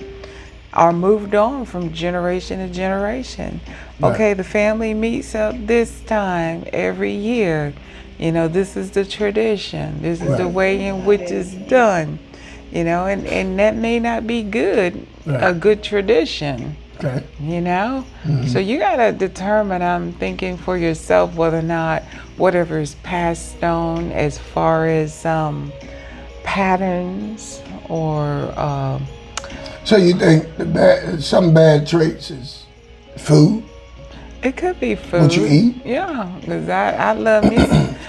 are moved on from generation to generation. Right. Okay, the family meets up this time every year. This is the tradition. This is the way in which it's done. And that may not be good, a good tradition. Okay. You know? So you got to determine, I'm thinking for yourself, whether or not whatever is passed on as far as patterns or... So you think some bad traits is food? It could be food. What you eat? Yeah, because I love me.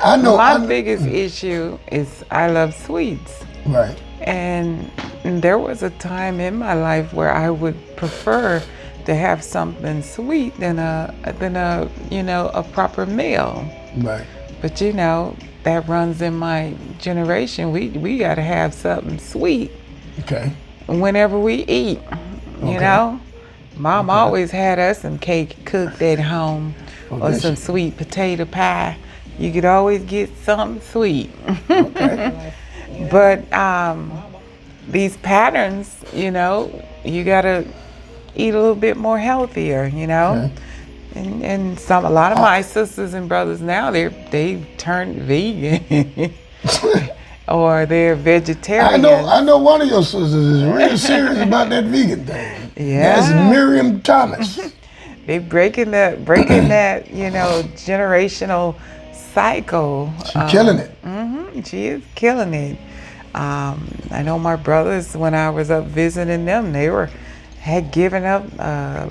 I know. My biggest issue is I love sweets. Right. And there was a time in my life where I would prefer to have something sweet than a a proper meal. Right. But that runs in my generation. We got to have something sweet. Okay. Whenever we eat, you know. Mom always had us some cake cooked at home or some sweet potato pie. You could always get something sweet. Okay. But these patterns, you got to eat a little bit more healthier, Okay. And a lot of my sisters and brothers now, they've turned vegan. Or they're vegetarian. I know one of your sisters is real serious about that vegan thing. Yeah. That's Miriam Thomas. They breaking that, generational cycle. She's killing it. She is killing it. I know my brothers, when I was up visiting them, they had given up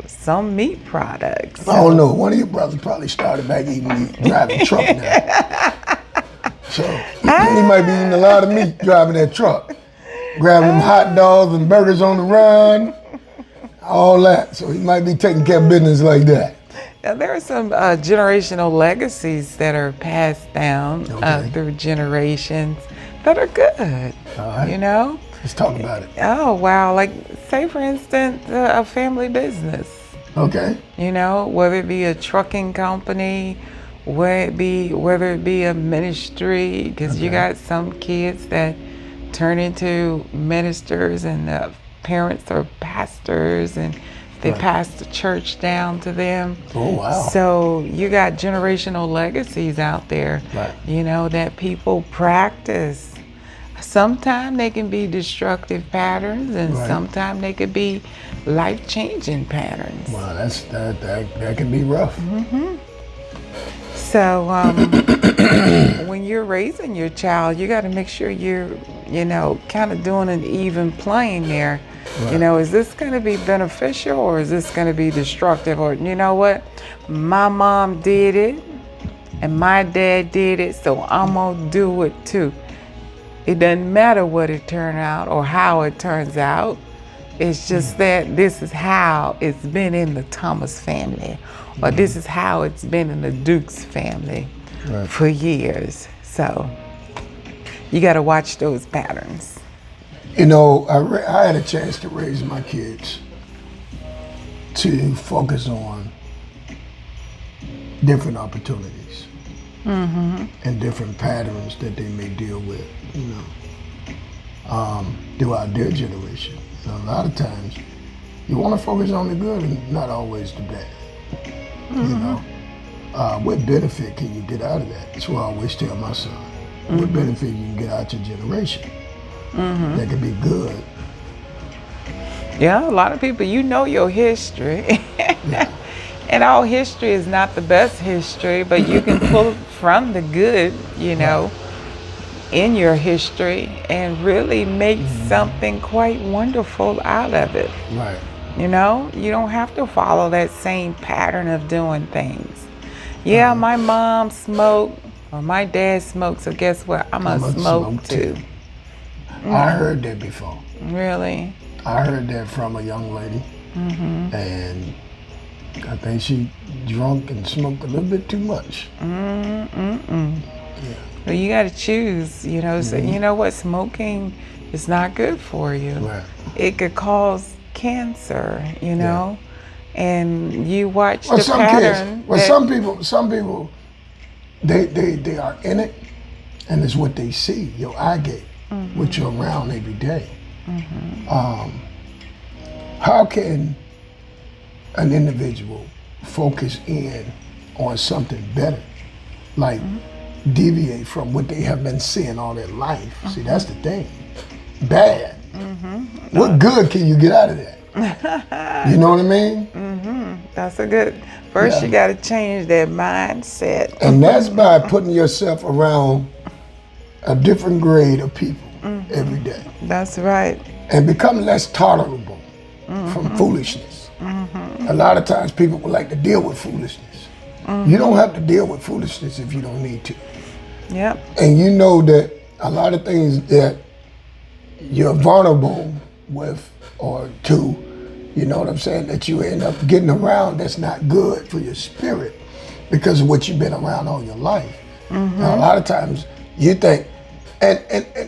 some meat products. I don't know. One of your brothers probably started back eating meat, driving a truck now. So he might be eating a lot of meat driving that truck, grabbing them hot dogs and burgers on the run, all that. So he might be taking care of business like that. Now, there are some generational legacies that are passed down through generations that are good. All right. Let's talk about it. Oh, wow. Like, say, for instance, a family business. Okay. Whether it be a trucking company, whether it be a ministry, because you got some kids that turn into ministers and the parents are pastors and they pass the church down to them. Oh, wow. So you got generational legacies out there, that people practice. Sometimes they can be destructive patterns and sometimes they could be life-changing patterns. Wow, that can be rough. So when you're raising your child, you got to make sure you're, kind of doing an even playing there. Right. Is this going to be beneficial or is this going to be destructive? Or, you know what, my mom did it and my dad did it, so I'm going to do it too. It doesn't matter what it turned out or how it turns out. It's just that this is how it's been in the Thomas family. Or this is how it's been in the Dukes family for years. So you got to watch those patterns. I had a chance to raise my kids to focus on different opportunities and different patterns that they may deal with, throughout their generation. A lot of times you want to focus on the good and not always the bad. What benefit can you get out of that? That's what I always tell my son. What benefit you can get out your generation that can be good. Yeah, a lot of people, your history. And all history is not the best history, but you can pull from the good, in your history and really make something quite wonderful out of it. Right. You don't have to follow that same pattern of doing things. Yeah, my mom smoked or my dad smoked, so guess what? I'm going to smoke too. I heard that before. Really? I heard that from a young lady. And I think she drunk and smoked a little bit too much. Yeah. Well, you got to choose, so you know what? Smoking is not good for you. Right. It could cause cancer, and you watch the pattern. Some people, they are in it, and it's what they see, your eye gate, what you're around every day. How can an individual focus in on something better, like deviate from what they have been seeing all their life? See, that's the thing. Bad. What good can you get out of that? You know what I mean? That's a good. First, you got to change that mindset. And that's by putting yourself around a different grade of people every day. That's right. And become less tolerable from foolishness. A lot of times people would like to deal with foolishness. You don't have to deal with foolishness if you don't need to. Yep. And you know that a lot of things that you're vulnerable with or to, you know what I'm saying, that you end up getting around, that's not good for your spirit because of what you've been around all your life. Now, a lot of times you think, and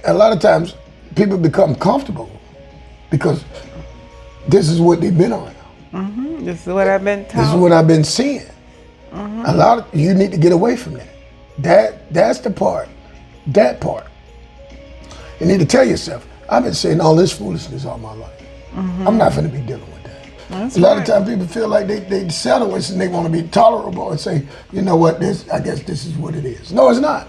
a lot of times people become comfortable because this is what they've been around. This is what I've been taught. This is what I've been seeing. A lot of you need to get away from that. That's the part. That part. You need to tell yourself, I've been saying all this foolishness all my life. I'm not going to be dealing with that. That's a lot right. of times people feel like they settle with and they want to be tolerable and say, you know what, I guess this is what it is. No, it's not.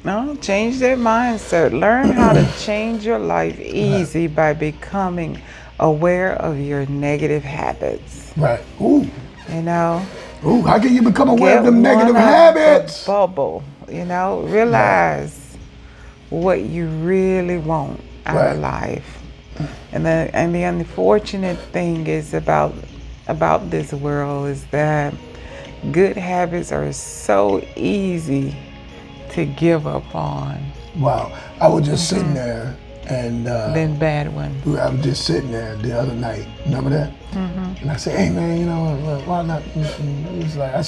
No, change that mindset. Learn how to change your life easy by becoming aware of your negative habits. Right. Ooh. You know? Ooh, how can you become aware of them negative one out habits? the bubble, you know? Realize what you really want out of life. And the unfortunate thing is about this world is that good habits are so easy to give up on. Wow. I was just sitting there and Then bad ones. I was just sitting there the other night. Remember that? And I said, hey man, you know, why not? He's like, I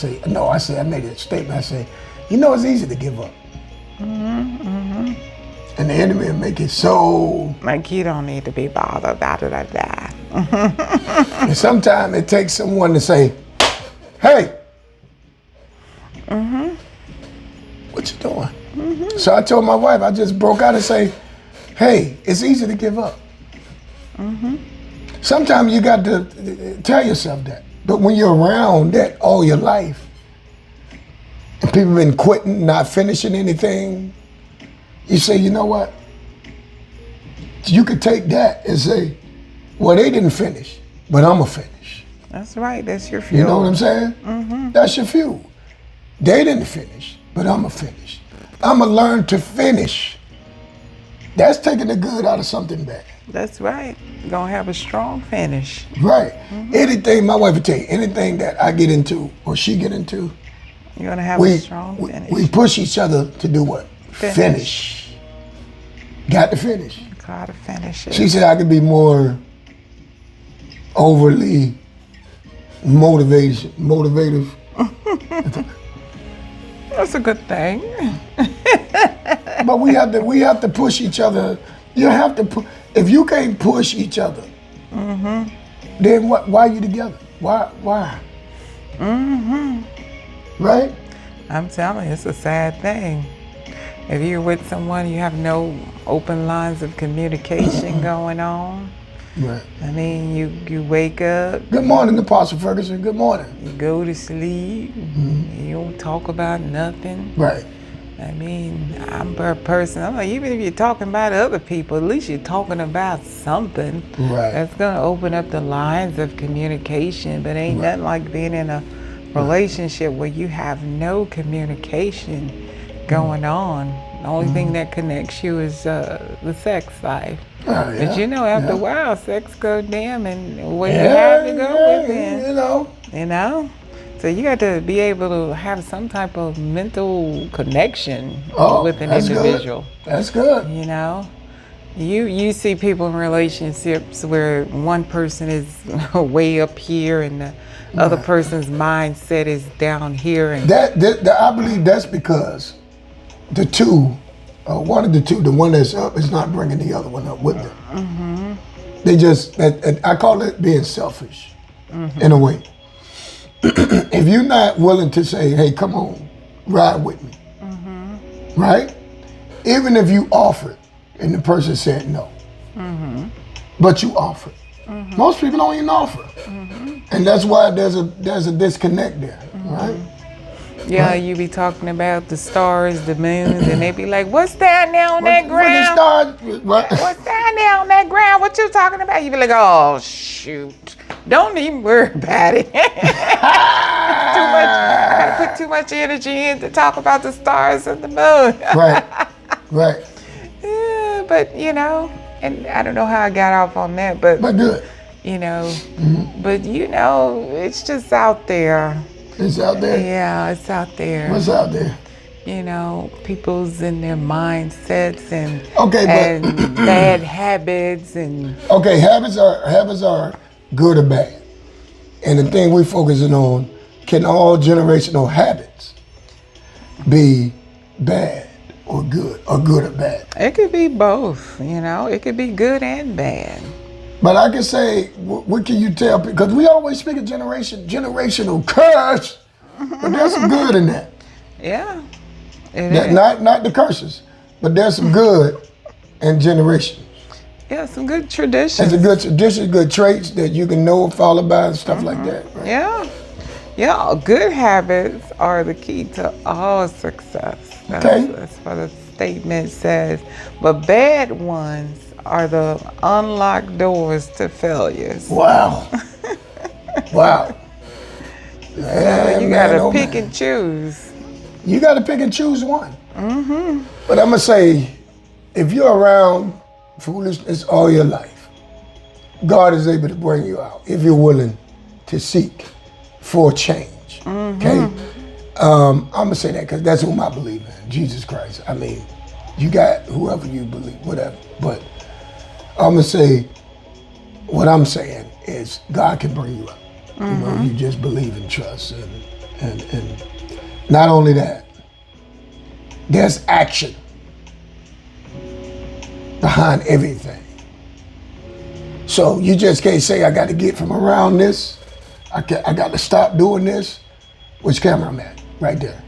made a statement. I said, you know, it's easy to give up. And the enemy will make it so. Like you don't need to be bothered about it like that. And sometimes it takes someone to say, hey, what you doing? So I told my wife, I just broke out and say, hey, it's easy to give up. Sometimes you got to tell yourself that. But when you're around that all your life, and people been quitting, not finishing anything, you say, you know what? You could take that and say, well, they didn't finish, but I'm going to finish. That's right. That's your fuel. You know what I'm saying? That's your fuel. They didn't finish, but I'm going to finish. I'm going to learn to finish. That's taking the good out of something bad. That's right. You're going to have a strong finish. Right. Anything, my wife would tell you, anything that I get into or she get into, You're going to have a strong finish. We push each other to do what? Finish. Got to finish. Got to finish it. She said I could be more overly motivative. That's a good thing. But we have to push each other. You have to if you can't push each other, then why are you together? Why? Right? I'm telling you, it's a sad thing. If you're with someone, you have no open lines of communication going on. Right. I mean, you wake up. Good morning, Apostle Ferguson. Good morning. You go to sleep. You don't talk about nothing. Right. I mean, I'm a person, I'm like, even if you're talking about other people, at least you're talking about something. Right. That's going to open up the lines of communication, but ain't nothing like being in a relationship where you have no communication going on. The only thing that connects you is the sex life. But you know, after a while, sex go dim and where you have to go within. You know? So you got to be able to have some type of mental connection with an individual. Good. That's good. You know? You see people in relationships where one person is way up here and the other person's mindset is down here. And I believe that's because the two, one of the two, the one that's up is not bringing the other one up with them. They just, I call it being selfish in a way. If you're not willing to say, hey, come on, ride with me, right? Even if you offered and the person said no, but you offered. Most people don't even offer. And that's why there's a disconnect there, right? Yeah, Right. you be talking about the stars, the moons, and they be like, "What's that now on that ground? Stars, what? What's that now on that ground? What you talking about?" You be like, "Oh shoot, don't even worry about it." Too much. I gotta put too much energy in to talk about the stars and the moon. Right. Yeah, but and I don't know how I got off on that, but good. but it's just out there. It's out there. Yeah, it's out there. What's out there? People's in their mindsets and Okay, but and bad habits and okay, habits are good or bad, and the thing we're focusing on, can all generational habits be bad or good or bad? it could be both. It could be good and bad. But I can say, what can you tell? Because we always speak of generational curse, but there's some good in that. Yeah, it is. Not the curses, but there's some good in generations. Yeah, some good traditions. There's a good tradition, good traits that you can know and follow by and stuff like that. Right? Yeah. Good habits are the key to all success. That's what the statement says. But bad ones are the unlocked doors to failures. Wow. Wow. So you gotta pick and choose. You gotta pick and choose one. Mm-hmm. But I'm gonna say, if you're around foolishness all your life, God is able to bring you out if you're willing to seek for change. Mm-hmm. Okay? I'm gonna say that because that's whom I believe in, Jesus Christ. I mean, you got whoever you believe, whatever. But I'm gonna say, what I'm saying is God can bring you up. Mm-hmm. You just believe and trust, and not only that, there's action behind everything. So you just can't say I got to get from around this. I got to stop doing this. Which camera I'm at? Right there.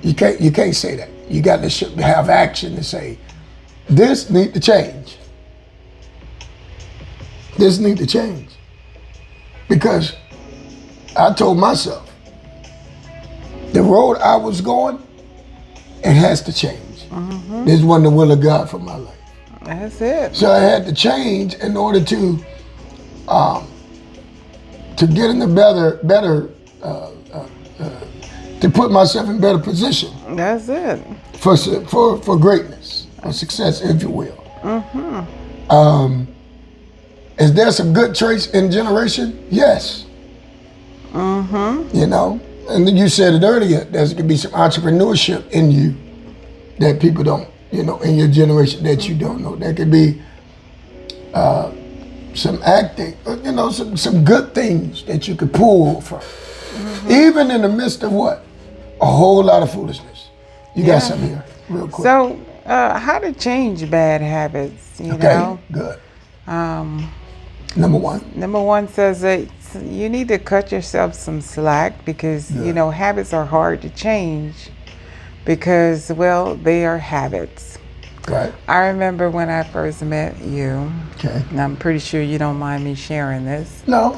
You can't say that. You got to have action to say this need to change. This need to change. Because I told myself, the road I was going, it has to change. Mm-hmm. This wasn't the will of God for my life. That's it. So I had to change in order to get in a better to put myself in better position. That's it. For greatness, or success, if you will. Mm-hmm. Is there some good traits in generation? Yes. Mm-hmm. And then you said it earlier, there could be some entrepreneurship in you that people don't, in your generation that you don't know. There could be some acting, some good things that you could pull from. Mm-hmm. Even in the midst of what? A whole lot of foolishness. You got some here, real quick. So, how to change bad habits, Okay, good. Number one says that you need to cut yourself some slack because, habits are hard to change because, well, they are habits. Right. I remember when I first met you, okay, and I'm pretty sure you don't mind me sharing this. No.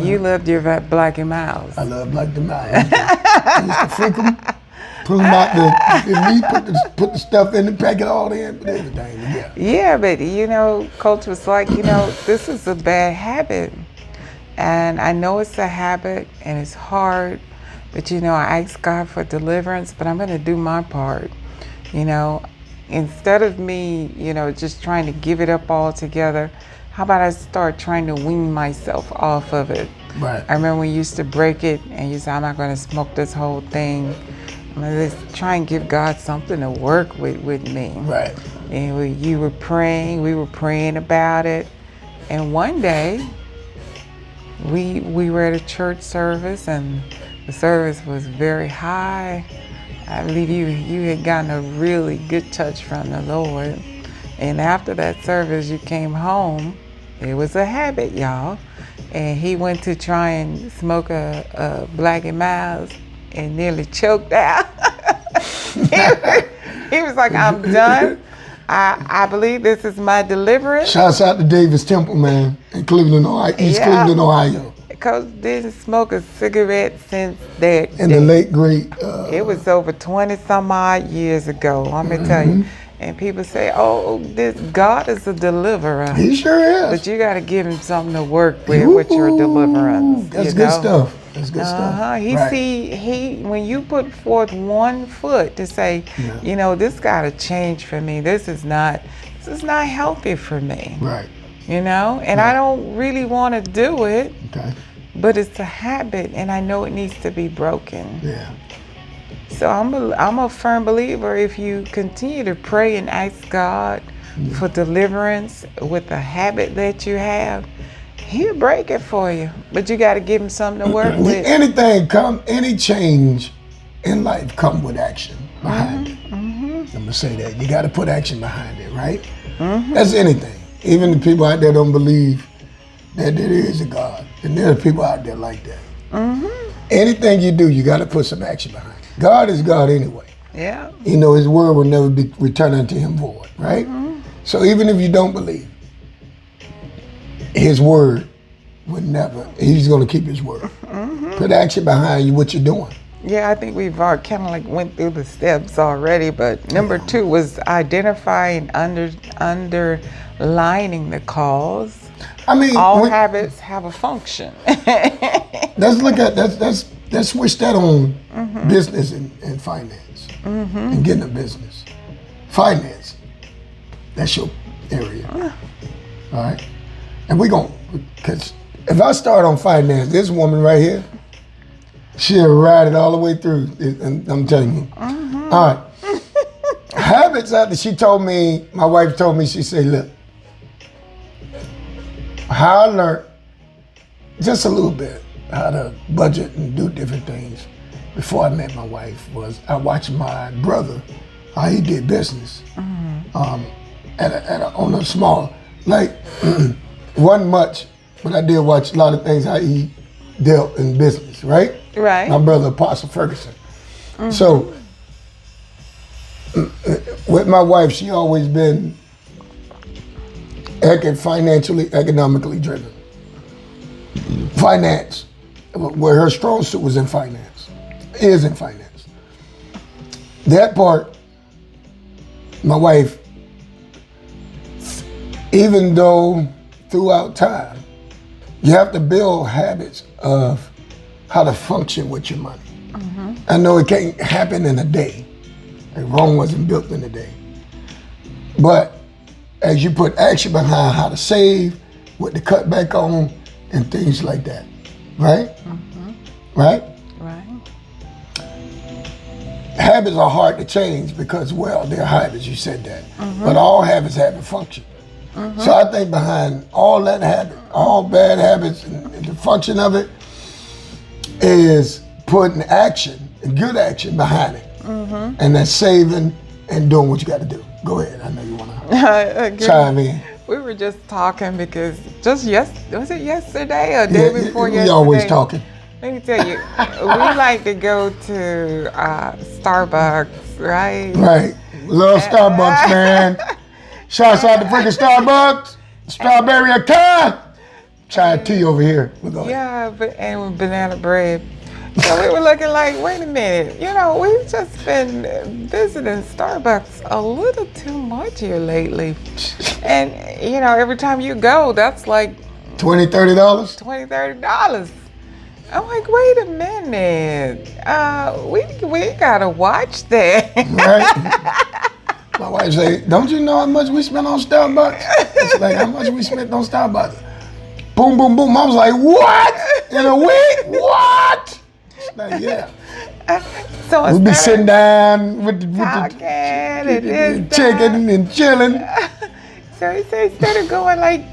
You loved your Black and Miles. I love Black and Miles. I used to freak them, pull them out, put the stuff in and pack it all in, put everything together. Yeah, but Coach was like, this is a bad habit. And I know it's a habit and it's hard, but I asked God for deliverance, but I'm going to do my part. Instead of me, just trying to give it up altogether, how about I start trying to wean myself off of it? Right. I remember we used to break it and you said, I'm not going to smoke this whole thing. I'm going to try and give God something to work with me. Right. And you were praying, we were praying about it. And one day, we were at a church service and the service was very high. I believe you had gotten a really good touch from the Lord. And after that service, you came home. It was a habit, y'all. And he went to try and smoke a Black and Miles and nearly choked out. He was like, I'm done. I believe this is my deliverance. Shouts out to Davis Temple, man, in Cleveland, Ohio, East Cleveland, Ohio. Coach didn't smoke a cigarette since that In day. the late great. It was over 20 some odd years ago. I'm gonna tell you. And people say, "Oh, this God is a deliverer." He sure is. But you got to give him something to work with your deliverance. That's you good know? stuff. That's good stuff. He when you put forth one foot to say, you know, this got to change for me. This is not healthy for me. Right. You know, and I don't really want to do it. Okay. But it's a habit, and I know it needs to be broken. Yeah. So I'm a firm believer. If you continue to pray and ask God for deliverance with the habit that you have, He'll break it for you. But you got to give Him something to work with. Any change in life come with action behind it. I'm gonna say that you got to put action behind it, right? That's anything. Even the people out there don't believe that there is a God, and there are people out there like that. Anything you do, you got to put some action behind it. God is God anyway. Yeah. You know, His word will never be returned unto Him void, right? So even if you don't believe, His word would never, He's going to keep His word. Put action behind what you're doing. Yeah, I think we've kind of like went through the steps already, but number 2 was identifying underlining the cause. I mean, all habits have a function. Let's switch that on business and finance and getting a business. Finance, that's your area. All right? And because if I start on finance, this woman right here, she'll ride it all the way through, and I'm telling you. All right. Habits, after my wife told me, she said, look, how I learned just a little bit how to budget and do different things before I met my wife was I watched my brother, how he did business on a small, like, wasn't much, but I did watch a lot of things how he dealt in business, right? Right. My brother, Apostle Ferguson. So with my wife, she always been economically driven. Finance, where her strong suit was in finance, is in finance. That part, my wife, even though throughout time, you have to build habits of how to function with your money. I know it can't happen in a day. Rome wasn't built in a day. But as you put action behind how to save, what to cut back on, and things like that, right? Right? Right. Habits are hard to change because, well, they're habits, you said that. But all habits have a function. So I think behind all that habit, all bad habits, and the function of it is putting action, and good action behind it. And that's saving and doing what you got to do. Go ahead, I know you want to chime in. We were just talking because was it yesterday or day before yesterday? We always talking. Let me tell you, we like to go to Starbucks, right? Right. Love Starbucks, man. Shouts out to freaking Starbucks. Strawberry aka. Chai tea over here. Yeah, and with banana bread. So we were looking like, wait a minute, we've just been visiting Starbucks a little too much here lately. And, every time you go, that's like $20, $30? $20, $30. I'm like, wait a minute. We gotta watch that. Right? My wife say, don't you know how much we spent on Starbucks? It's like, how much we spent on Starbucks? Boom, boom, boom. I was like, what? In a week? What? Like, yeah. So we'll be sitting down with the chicken and chilling. So he said, instead of going like,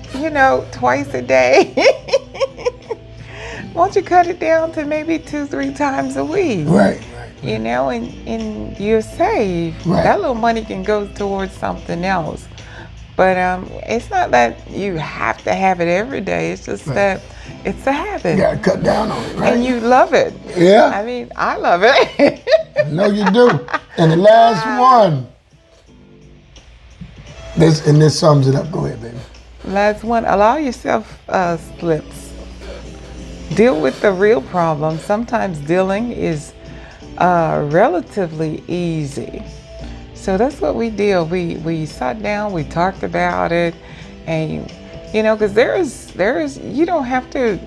twice a day, won't you cut it down to maybe 2-3 times a week? Right. And you're safe. Right. That little money can go towards something else. But it's not that you have to have it every day. It's just that it's a habit. You gotta cut down on it, right? And you love it. Yeah. I mean, I love it. I know you do. And the last one. This sums it up. Go ahead, baby. Last one. Allow yourself slips. deal with the real problem. Sometimes dealing is relatively easy. So that's what we did. We sat down, we talked about it, and you know, because there's you don't have to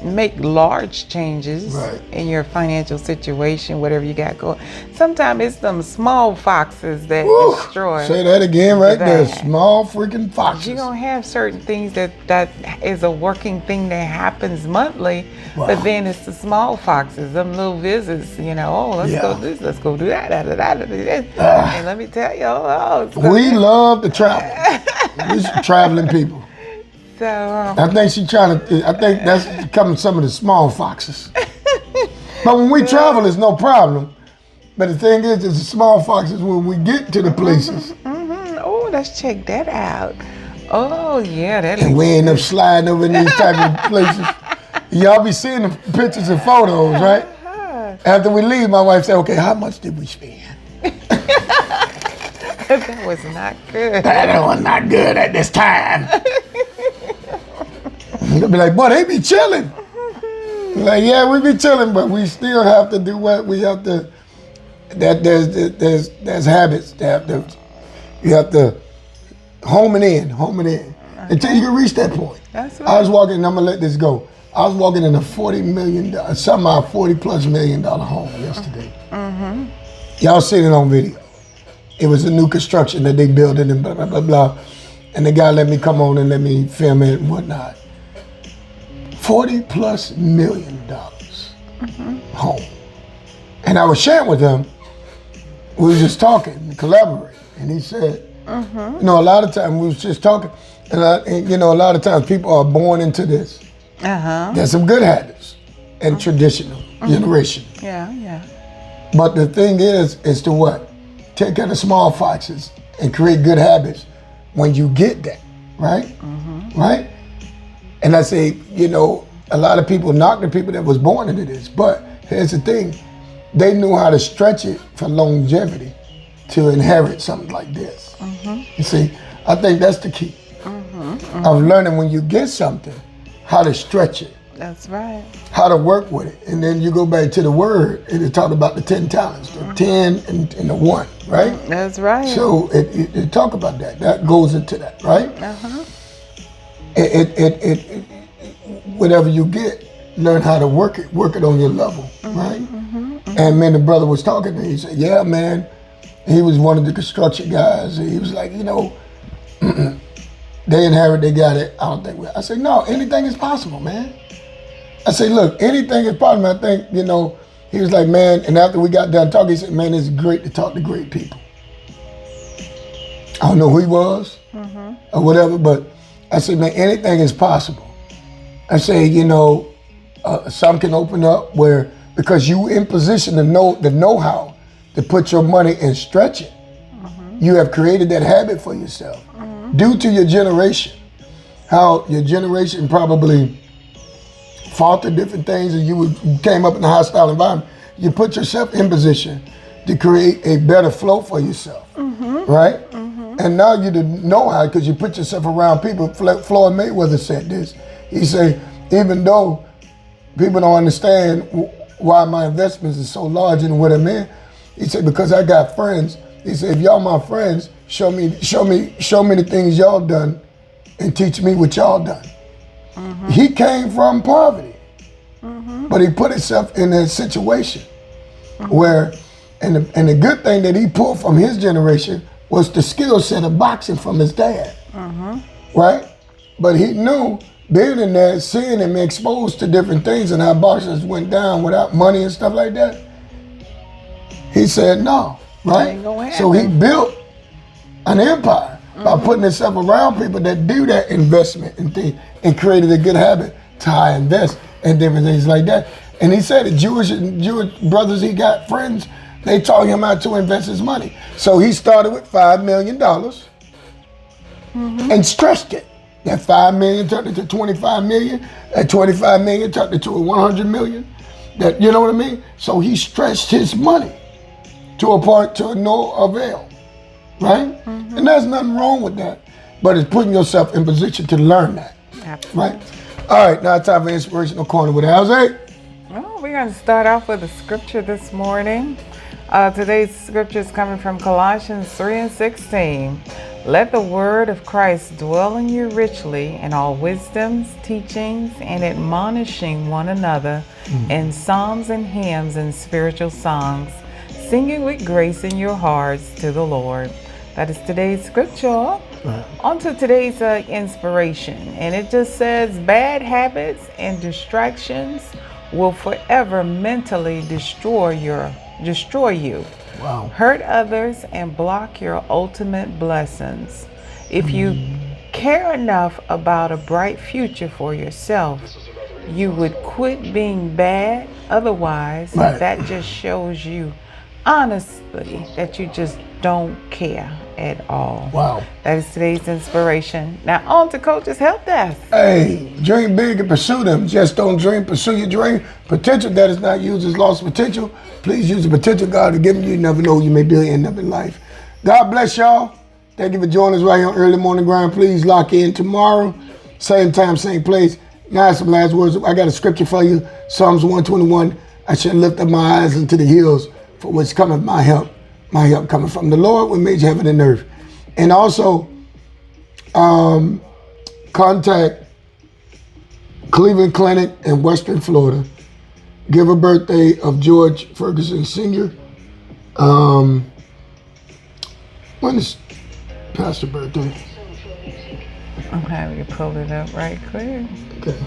make large changes in your financial situation, whatever you got going. Sometimes it's them small foxes that destroy. Say that again right there. Small freaking foxes. You're going to have certain things that is a working thing that happens monthly, but then it's the small foxes, them little visits, you know, oh, let's go do this, let's go do that, and let me tell you, we love to travel. We're traveling people. So I think I think that's becoming some of the small foxes. But when we travel, it's no problem. But the thing is, it's the small foxes when we get to the places. Oh, let's check that out. Oh, yeah. And we end up sliding over in these type of places. Y'all be seeing the pictures and photos, right? After we leave, my wife said, okay, how much did we spend? That was not good. That was not good at this time. They'll be like, boy, they be chilling. Like, yeah, we be chilling, but we still have to do what we have to. That there's habits that you have to home it in until you can reach that point. That's right. I was walking, and I'm gonna let this go. I was walking in a $40+ million home yesterday. Y'all seen it on video. It was a new construction that they built and blah blah blah blah, and the guy let me come on and let me film it and whatnot. $40+ million home. And I was sharing with him, we were just talking and collaborating. And he said, you know, a lot of times we was just talking, and you know, a lot of times people are born into this. There's some good habits and traditional generation. Yeah. But the thing is to what? Take care of the small foxes and create good habits when you get that, right? Right? And I say, you know, a lot of people knock the people that was born into this, but here's the thing, they knew how to stretch it for longevity to inherit something like this. You see, I think that's the key of learning when you get something, how to stretch it. That's right. How to work with it. And then you go back to the word and it talk about the 10 talents, the 10 and the 1, right? That's right. So it talk about that. That goes into that, right? Whatever you get, learn how to work it on your level, right? And man, the brother was talking to me, he said, yeah, man, he was one of the construction guys. He was like, you know, they inherit, they got it, I don't think I said, no, anything is possible, man. I said, look, anything is possible. I think, you know, he was like, man, and after we got done talking, he said, man, it's great to talk to great people. I don't know who he was or whatever, but I said, man, anything is possible. I say, you know, some can open up where, because you in position to know the know-how to put your money and stretch it. You have created that habit for yourself. Due to your generation, how your generation probably fought the different things and you came up in a hostile environment, you put yourself in position to create a better flow for yourself, right? And now you know how, because you put yourself around people. Floyd Mayweather said this. He said, even though people don't understand why my investments are so large and what I'm in, he said, because I got friends. He said, if y'all my friends, show me the things y'all done and teach me what y'all done. He came from poverty, but he put himself in a situation where, and the good thing that he pulled from his generation was the skill set of boxing from his dad, right? But he knew, being in there, seeing him exposed to different things and how boxers went down without money and stuff like that, he said no, right? So he built an empire by putting himself around people that do that investment and thing, and created a good habit to how invest and different things like that. And he said that Jewish brothers he got, friends, they taught him how to invest his money. So he started with $5 million and stretched it. That $5 million turned into $25 million. That $25 million turned into $100 million. That, you know what I mean? So he stretched his money to a point to no avail, right? And there's nothing wrong with that, but it's putting yourself in position to learn that. Absolutely. Right? All right, now it's time for Inspirational Corner with Halsey. Well, we're going to start off with a scripture this morning. Today's scripture is coming from Colossians 3:16. Let the word of Christ dwell in you richly in all wisdoms, teachings, and admonishing one another in psalms and hymns and spiritual songs, singing with grace in your hearts to the Lord. That is today's scripture. On to today's inspiration. And it just says, bad habits and distractions will forever mentally destroy you. Wow. Hurt others and block your ultimate blessings. If you care enough about a bright future for yourself, you would quit being bad. Otherwise, that just shows you honestly that you just don't care at all. Wow. That is today's inspiration. Now on to Coach's Help Desk. Hey, dream big and pursue them. Just don't dream, pursue your dream. Potential that is not used is lost potential. Please use the potential God has given you. You never know, you may be able to end up in life. God bless y'all. Thank you for joining us right here on Early Morning Grind. Please lock in tomorrow. Same time, same place. Now some last words. I got a scripture for you. Psalms 121. I shall lift up my eyes into the hills, for which cometh my help. My help coming from the Lord, who made heaven and earth. And also, contact Cleveland Clinic in Western Florida. Give a birthday of George Ferguson Sr. When is Pastor's birthday? I'm having to pull it up right quick. Okay.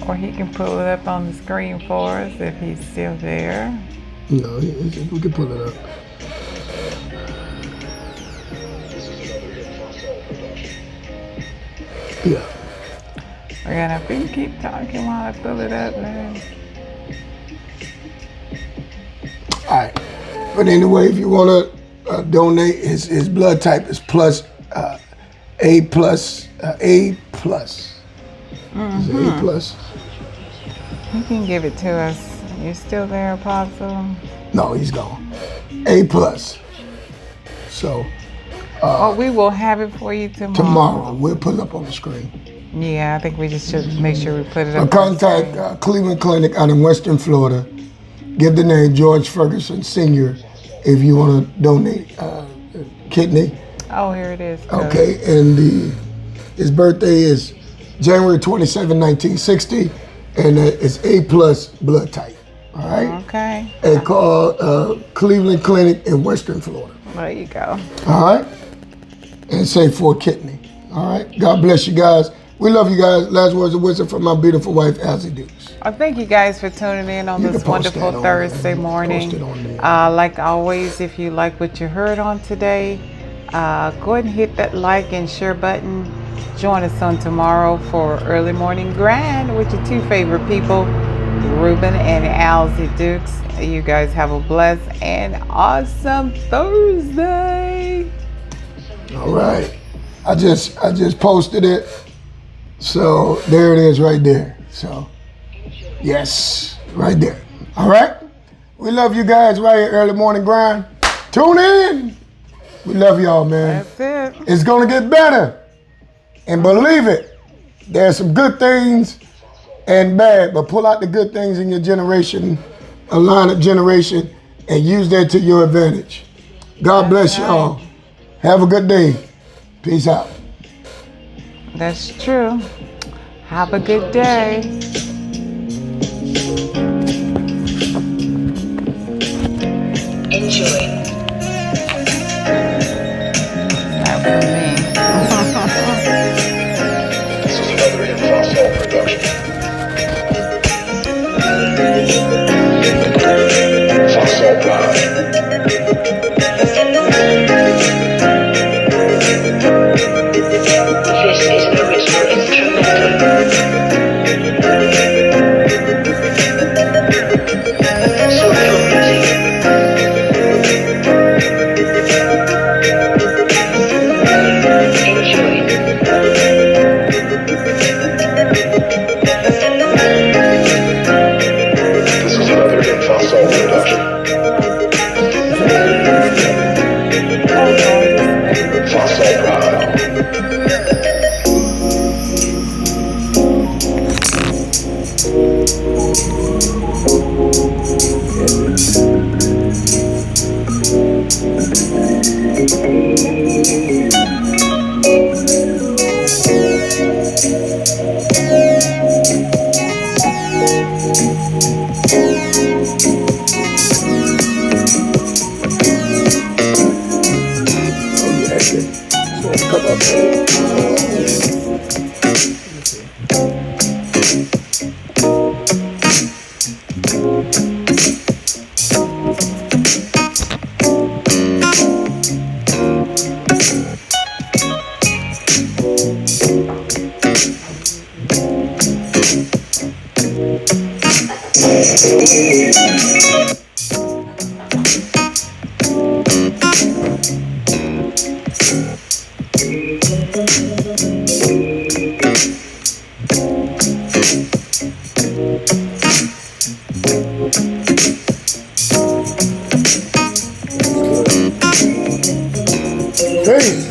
Or he can pull it up on the screen for us if he's still there. No, we can pull it up. Yeah. We're gonna keep talking while I pull it up, man. All right. But anyway, if you want to donate, his blood type is plus A plus. A plus. Is it A plus? You can give it to us. You still there, Apostle? No, he's gone. A plus. So. We will have it for you tomorrow. Tomorrow, we'll put it up on the screen. Yeah, I think we just should make sure we put it up. Contact Cleveland Clinic out in Western Florida. Give the name George Ferguson Sr. if you want to donate kidney. Oh, here it is. Okay, and his birthday is January 27, 1960, and it's A plus blood type. All right. Okay. And call Cleveland Clinic in Western Florida. There you go. All right. And say for kidney. All right. God bless you guys. We love you guys. Last words of wisdom from my beautiful wife, Halsey Dukes. Thank you guys for tuning in on this wonderful Thursday morning. Like always, if you like what you heard on today, go ahead and hit that like and share button. Join us on tomorrow for Early Morning Grind with your two favorite people, Ruben and Halsey Dukes. You guys have a blessed and awesome Thursday. All right. I just posted it. So there it is right there. So yes, right there. All right. We love you guys right here, Early Morning Grind. Tune in. We love y'all, man. That's it. It's going to get better. And believe it, there's some good things and bad, but pull out the good things in your generation, a line of generation, and use that to your advantage. God bless y'all. Have a good day. Peace out. That's true. Have a good day. Enjoy. Not for me. This is another Talkshow production. Talkshow Live. This is an original instrumental. Soulful music. yeah, good. So come up Peace.